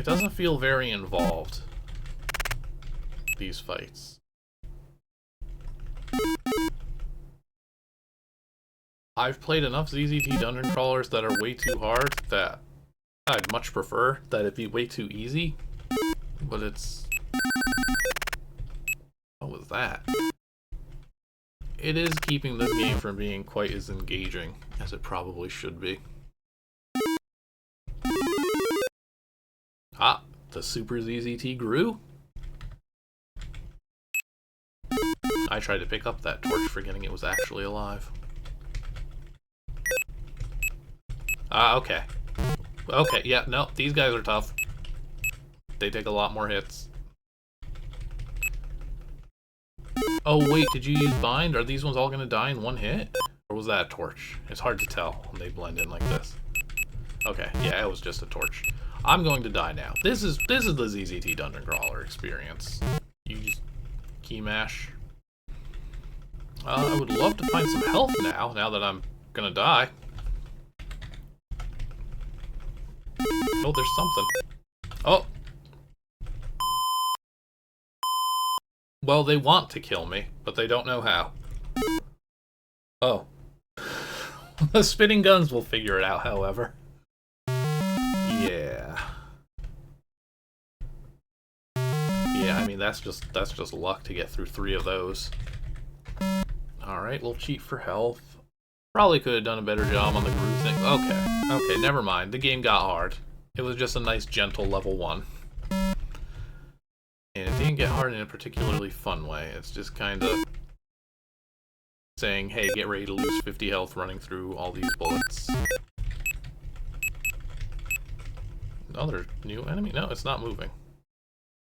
doesn't feel very involved, these fights. I've played enough ZZT dungeon crawlers that are way too hard that I'd much prefer that it be way too easy, but it's... what was that? It is keeping this game from being quite as engaging as it probably should be. Ah, the Super ZZT grew. I tried to pick up that torch, forgetting it was actually alive. Ah, okay. Okay, yeah, no, these guys are tough. They take a lot more hits. Oh wait, did you use bind? Are these ones all gonna die in one hit? Or was that a torch? It's hard to tell when they blend in like this. Okay, yeah, it was just a torch. I'm going to die now. This is the ZZT Dungeon Crawler experience. You just key mash. I would love to find some health now that I'm gonna die. Oh, there's something. Oh! Well, they want to kill me, but they don't know how. Oh. The spinning guns will figure it out, however. Yeah. Yeah, I mean, that's just luck to get through 3 of those. Alright, we'll cheat for health. Probably could have done a better job on the groove thing. Okay, never mind. The game got hard. It was just a nice, gentle level 1. And it didn't get hard in a particularly fun way. It's just kind of saying, hey, get ready to lose 50 health running through all these bullets. Another new enemy? No, it's not moving.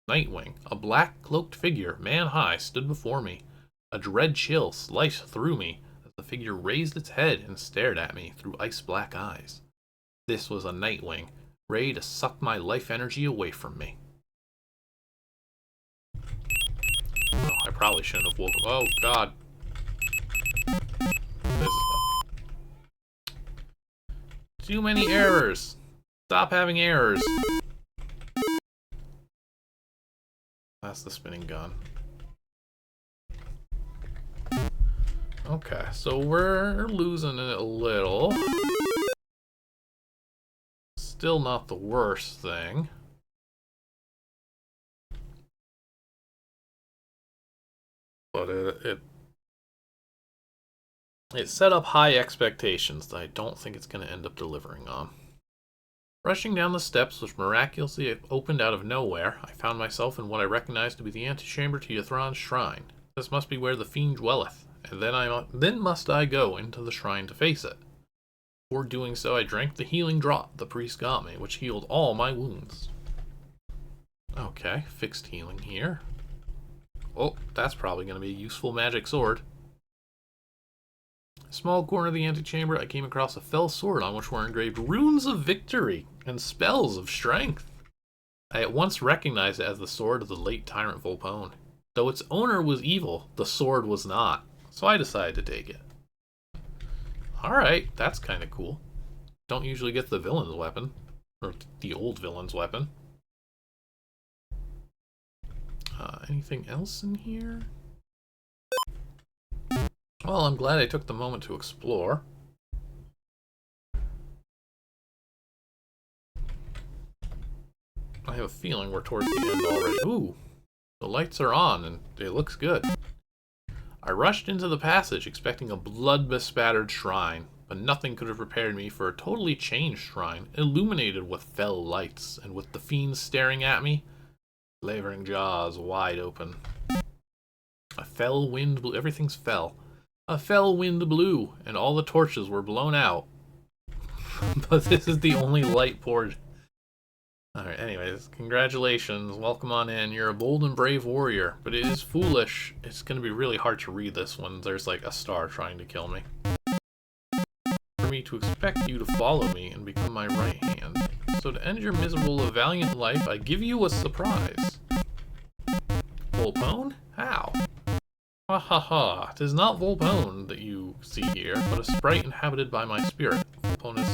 Nightwing. A black cloaked figure, man high, stood before me. A dread chill sliced through me as the figure raised its head and stared at me through ice-black eyes. This was a Nightwing, ready to suck my life energy away from me. Oh, I probably shouldn't have woken up. Oh, God. Too many errors. Stop having errors. That's the spinning gun. Okay, so we're losing it a little. Still not the worst thing. But it set up high expectations that I don't think it's going to end up delivering on. Rushing down the steps, which miraculously opened out of nowhere, I found myself in what I recognized to be the antechamber to Ythrand's shrine. This must be where the fiend dwelleth, and then must I go into the shrine to face it. Before doing so, I drank the healing draught the priest got me, which healed all my wounds. Okay, fixed healing here. Oh, that's probably going to be a useful magic sword. A small corner of the antechamber, I came across a fell sword on which were engraved runes of victory and spells of strength. I at once recognized it as the sword of the late tyrant Volpone. Though its owner was evil, the sword was not, so I decided to take it. Alright, that's kind of cool. Don't usually get the villain's weapon, or the old villain's weapon. Anything else in here? Well, I'm glad I took the moment to explore. I have a feeling we're towards the end already. Ooh, the lights are on and it looks good. I rushed into the passage expecting a blood-bespattered shrine, but nothing could have prepared me for a totally changed shrine, illuminated with fell lights, and with the fiends staring at me, slavering jaws wide open. A fell wind blew. Everything's fell. A fell wind blew, and all the torches were blown out. But this is the only light poured. Alright, anyways, congratulations. Welcome on in. You're a bold and brave warrior, but it is foolish. It's going to be really hard to read this when there's like a star trying to kill me. For me to expect you to follow me and become my right hand. So to end your miserable, valiant life, I give you a surprise. Volpone? How? Ha ha ha. 'Tis not Volpone that you see here, but a sprite inhabited by my spirit. Volpone has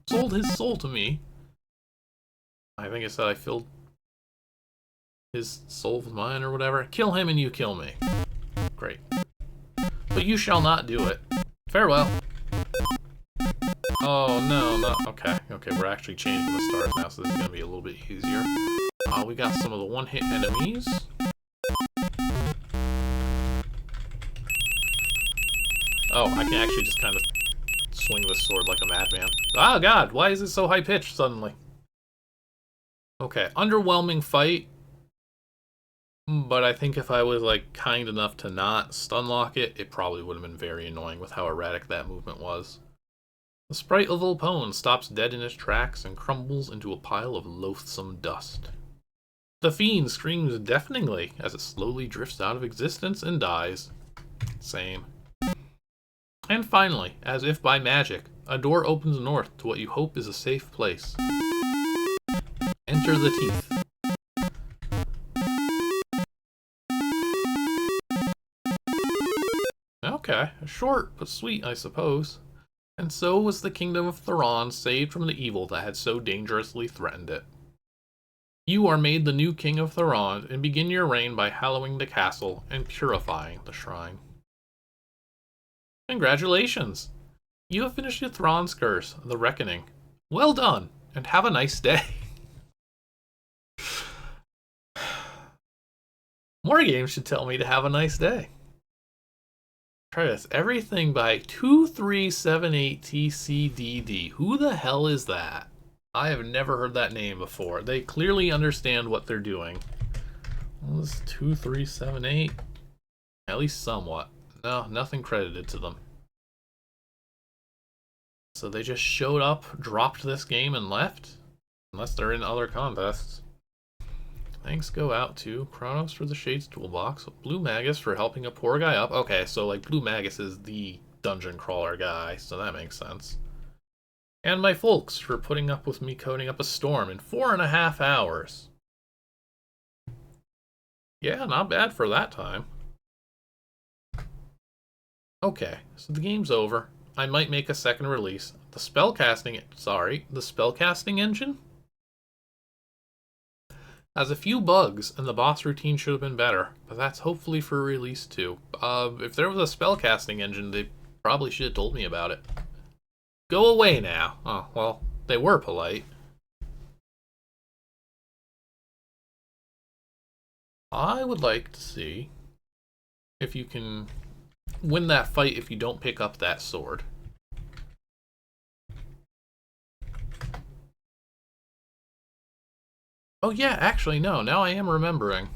sold his soul to me. I think it said I filled his soul with mine or whatever. Kill him and you kill me. Great. But you shall not do it. Farewell. Oh, no, not... Okay, we're actually changing the stars now, so this is going to be a little bit easier. We got some of the one-hit enemies. Oh, I can actually just kind of swing this sword like a madman. Oh, God, why is it so high-pitched suddenly? Okay, underwhelming fight. But I think if I was, like, kind enough to not stunlock it, it probably would have been very annoying with how erratic that movement was. The sprite of Volpone stops dead in its tracks and crumbles into a pile of loathsome dust. The fiend screams deafeningly as it slowly drifts out of existence and dies. Same. And finally, as if by magic, a door opens north to what you hope is a safe place. Enter the teeth. Okay, short but sweet, I suppose. And so was the kingdom of Ythrand saved from the evil that had so dangerously threatened it. You are made the new king of Ythrand and begin your reign by hallowing the castle and purifying the shrine. Congratulations! You have finished Ythrand's curse, the reckoning. Well done, and have a nice day. More games should tell me to have a nice day. Try this. Everything by 2378TCDD. Who the hell is that? I have never heard that name before. They clearly understand what they're doing. What was 2378? At least somewhat. No, nothing credited to them. So they just showed up, dropped this game, and left? Unless they're in other contests. Thanks go out to Kronos for the Shades Toolbox, Blue Magus for helping a poor guy up. Okay, so like Blue Magus is the dungeon crawler guy, so that makes sense. And my folks for putting up with me coding up a storm in 4.5 hours. Yeah, not bad for that time. Okay, so the game's over. I might make a second release. The spellcasting engine has a few bugs, and the boss routine should have been better, but that's hopefully for release too. If there was a spellcasting engine, they probably should have told me about it. Go away now. Oh, well, they were polite. I would like to see if you can win that fight if you don't pick up that sword. Oh yeah, actually no, now I am remembering.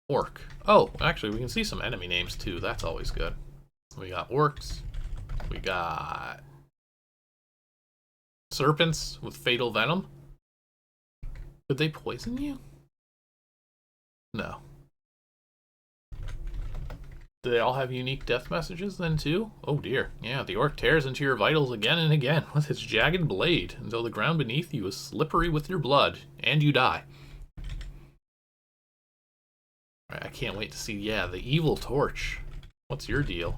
Orc. Oh, actually we can see some enemy names too, that's always good. We got orcs. We got serpents with fatal venom. Could they poison you? No. Do they all have unique death messages then too? Oh dear. Yeah, the orc tears into your vitals again and again with its jagged blade until the ground beneath you is slippery with your blood, and you die. Alright, I can't wait to see, yeah, the evil torch. What's your deal?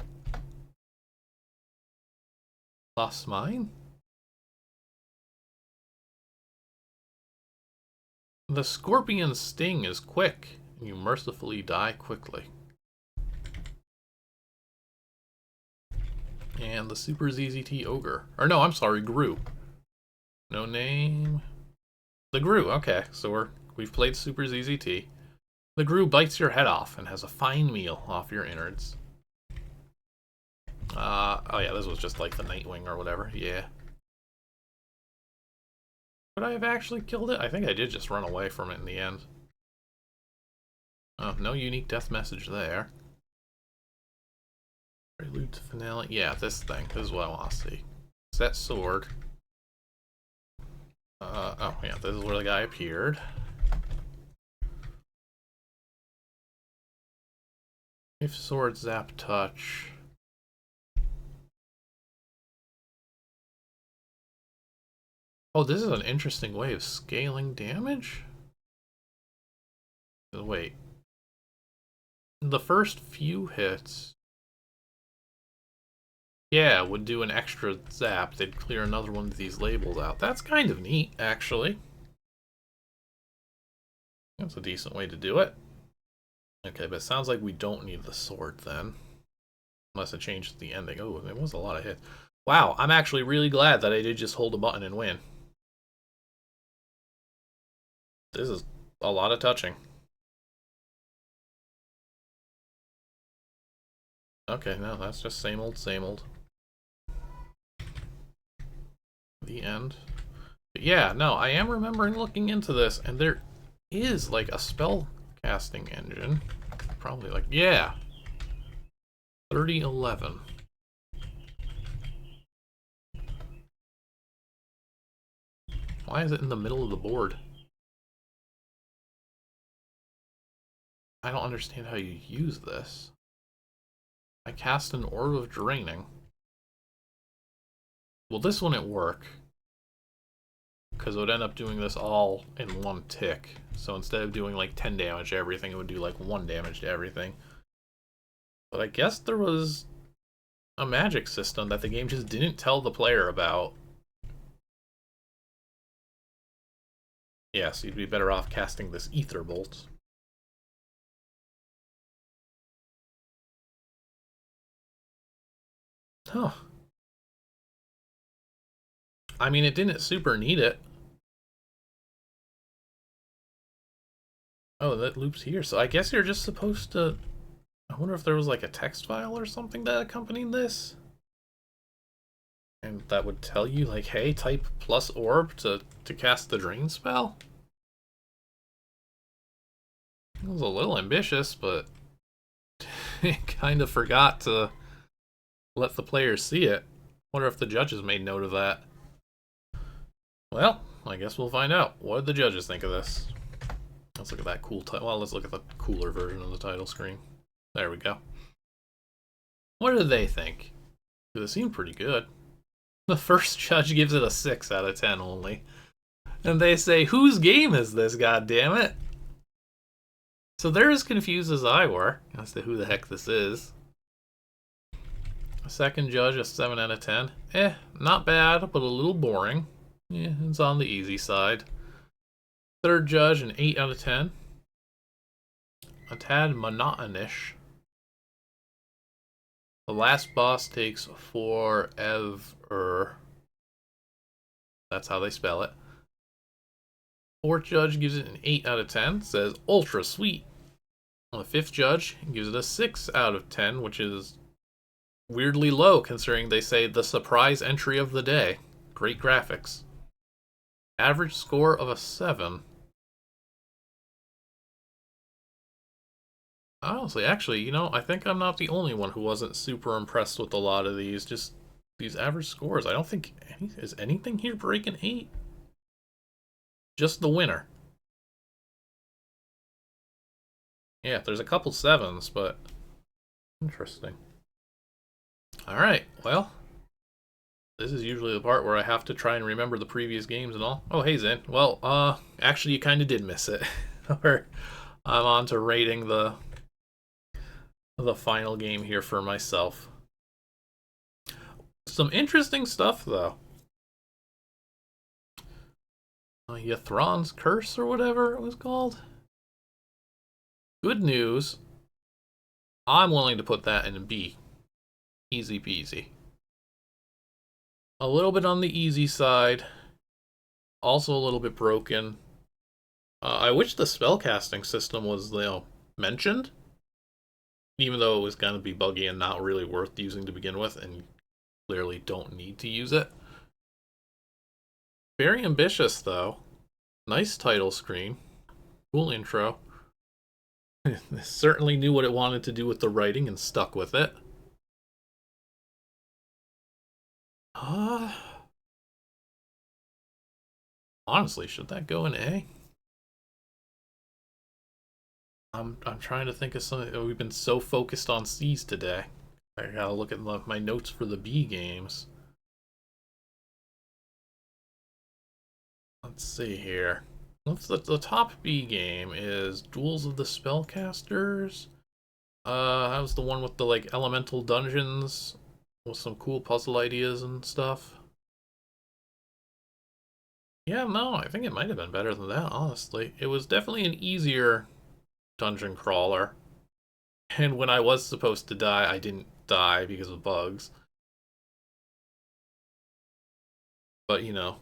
Lost mine? The scorpion sting is quick, and you mercifully die quickly. And the Super ZZT Ogre. Or no, I'm sorry, Gru. No name. The Gru, okay, so we've played Super ZZT. The Gru bites your head off and has a fine meal off your innards. Oh yeah, this was just like the Nightwing or whatever, yeah. Would I have actually killed it? I think I did just run away from it in the end. Oh, no unique death message there. Prelude to finale. Yeah, this thing. This is what I want to see. Set sword. Oh yeah, this is where the guy appeared. If sword zap touch. Oh, this is an interesting way of scaling damage? Wait. The first few hits... Yeah, would do an extra zap. They'd clear another one of these labels out. That's kind of neat, actually. That's a decent way to do it. Okay, but it sounds like we don't need the sword then. Unless it changes the ending. Oh, it was a lot of hits. Wow, I'm actually really glad that I did just hold a button and win. This is a lot of touching. Okay, no, that's just same old, same old. The end. But yeah, no, I am remembering looking into this, and there is like a spell casting engine. Probably like, yeah. 3011. Why is it in the middle of the board? I don't understand how you use this. I cast an Orb of Draining. Well, this wouldn't work, because it would end up doing this all in one tick. So instead of doing like 10 damage to everything, it would do like 1 damage to everything. But I guess there was a magic system that the game just didn't tell the player about. Yes, you'd be better off casting this Ether Bolt. Huh. I mean, it didn't super need it. Oh, that loops here. So I guess you're just supposed to... I wonder if there was like a text file or something that accompanied this? And that would tell you, like, hey, type plus orb to cast the drain spell? It was a little ambitious, but it kind of forgot to let the players see it. Wonder if the judges made note of that. Well, I guess we'll find out. What did the judges think of this? Let's look at that cool title. Well, let's look at the cooler version of the title screen. There we go. What did they think? It seemed pretty good. The first judge gives it a 6 out of 10 only. And they say, whose game is this, goddammit? So they're as confused as I were as to who the heck this is. A second judge, a 7 out of 10. Not bad, but a little boring. Yeah, it's on the easy side. Third judge, an 8 out of 10. A tad monotonous. The last boss takes forever. That's how they spell it. Fourth judge gives it an 8 out of 10. Says ultra sweet. The fifth judge gives it a 6 out of 10, which is weirdly low considering they say the surprise entry of the day. Great graphics. Average score of a 7. Honestly, actually, you know, I think I'm not the only one who wasn't super impressed with a lot of these. Just these average scores. I don't think is anything here breaking 8. Just the winner. Yeah, there's a couple 7s, but interesting. Alright, well, this is usually the part where I have to try and remember the previous games and all. Oh, hey, Zen. Well, actually, you kind of did miss it. I'm on to rating the final game here for myself. Some interesting stuff, though. Ythrand's Curse or whatever it was called. Good news. I'm willing to put that in a B. Easy peasy. A little bit on the easy side. Also a little bit broken. I wish the spellcasting system was, mentioned. even though it was going to be buggy and not really worth using to begin with, and you clearly don't need to use it. Very ambitious, though. Nice title screen. Cool intro. Certainly knew what it wanted to do with the writing and stuck with it. Honestly, should that go in A? I'm trying to think of something. We've been so focused on C's today. I gotta look at my notes for the B games. Let's see here. The top B game is Duels of the Spellcasters. That was the one with the like elemental dungeons with some cool puzzle ideas and stuff. Yeah, no, I think it might have been better than that, honestly. It was definitely an easier dungeon crawler. And when I was supposed to die, I didn't die because of bugs. But, you know,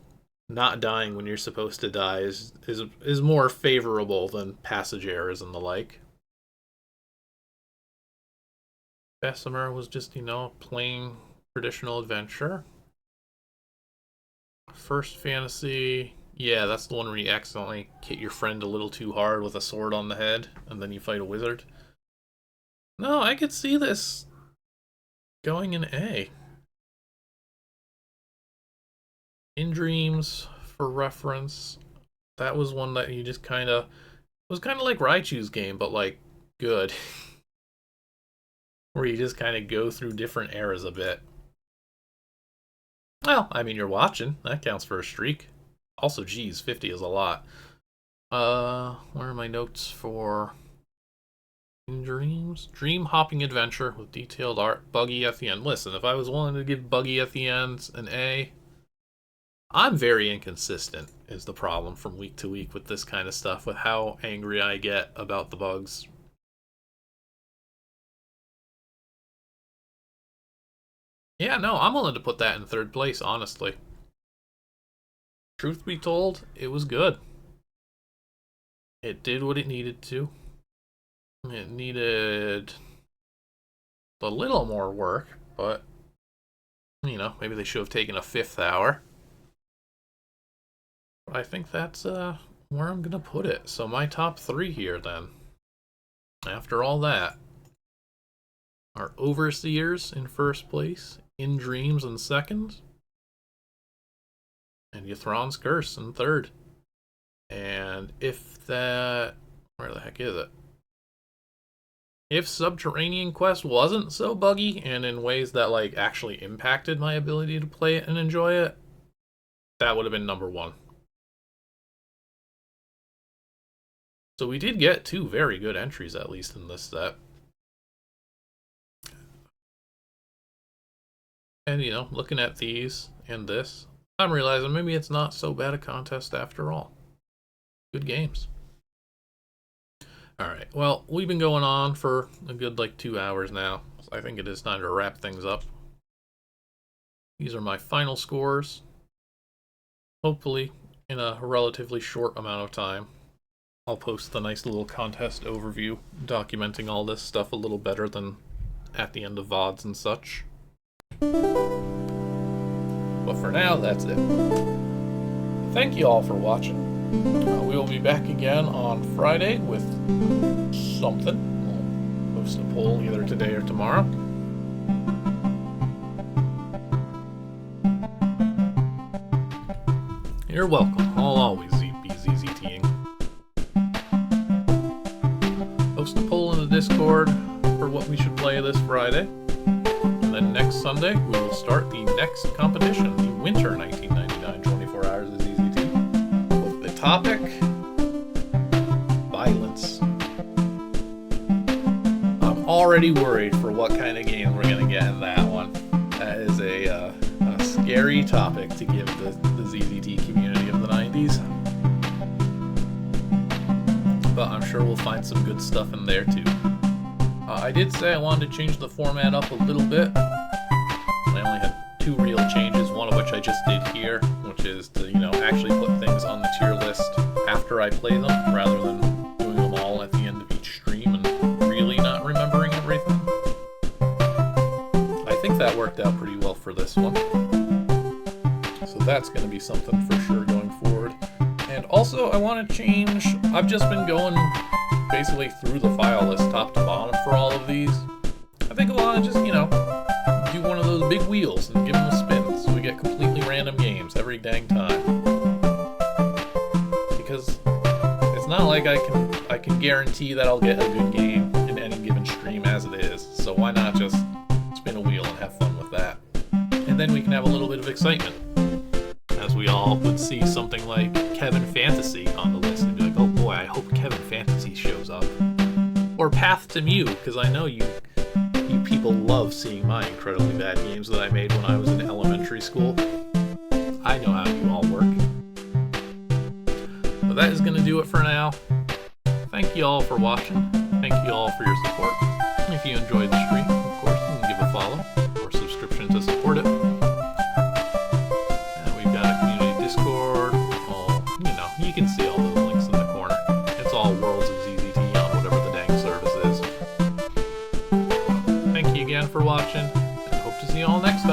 not dying when you're supposed to die is more favorable than passage errors and the like. Bessemer was just, you know, plain traditional adventure. First Fantasy, yeah, that's the one where you accidentally hit your friend a little too hard with a sword on the head, and then you fight a wizard. No, I could see this going in A. In Dreams, for reference, that was one that you just kind of... It was kind of like Raichu's game, but, like, good. Where you just kind of go through different eras a bit. Well, I mean, you're watching. That counts for a streak. Also, geez, 50 is a lot. Where are my notes for... In Dreams? Dream hopping adventure with detailed art, buggy at the end. Listen, if I was willing to give buggy at the end an A, I'm very inconsistent, is the problem from week to week with this kind of stuff, with how angry I get about the bugs. Yeah, no, I'm willing to put that in third place, honestly. Truth be told, it was good. It did what it needed to. It needed a little more work, but, you know, maybe they should have taken a 5th hour. But I think that's where I'm going to put it. So my top 3 here, then, after all that, are Overseers in first place, In Dreams in second, and Ythrand's Curse in third. And if that... Where the heck is it? If Subterranean Quest wasn't so buggy and in ways that like actually impacted my ability to play it and enjoy it, that would have been number 1. So we did get 2 very good entries, at least in this set. And, you know, looking at these and this, I'm realizing maybe it's not so bad a contest after all. Good games. Alright, well, we've been going on for a good, like, 2 hours now. So I think it is time to wrap things up. These are my final scores. Hopefully, in a relatively short amount of time, I'll post the nice little contest overview documenting all this stuff a little better than at the end of VODs and such. But for now, that's it. Thank you all for watching. We will be back again on Friday with something. We'll post a poll either today or tomorrow. You're welcome. I'll always be ZZTing. Post a poll in the Discord for what we should play this Friday. And then next Sunday, we will start the next competition, the Winter 1999 24 Hours of ZZT. With the topic, violence. I'm already worried for what kind of game we're going to get in that one. That is a scary topic to give the ZZT community of the 90s. But I'm sure we'll find some good stuff in there too. I did say I wanted to change the format up a little bit. I only had 2 real changes, one of which I just did here, which is to, you know, actually put things on the tier list after I play them, rather than doing them all at the end of each stream and really not remembering everything. So that's going to be something for sure going forward. And also, I want to change. I've just been going basically through the file list top to bottom for all of these. I think I want to just, you know, do one of those big wheels and give them a spin so we get completely random games every dang time. Because it's not like I can guarantee that I'll get a good game in any given stream as it is. So why not just spin a wheel and have fun with that? And then we can have a little bit of excitement. As we all would see something like Kevin Fantasy on the list and be like, oh boy, I hope Kevin Fantasy shows up. Or Path to Mew, because I know you people love seeing my incredibly bad games that I made when I was in elementary school. I know how you all work. But that is going to do it for now. Thank you all for watching. Thank you all for your support. If you enjoyed the stream, of course, you can give a follow or subscription to support it. And we've got a community Discord. You know, you can see all those links in the corner. It's all Worlds of ZZT on whatever the dang service is. Thank you again for watching, and hope to see you all next time.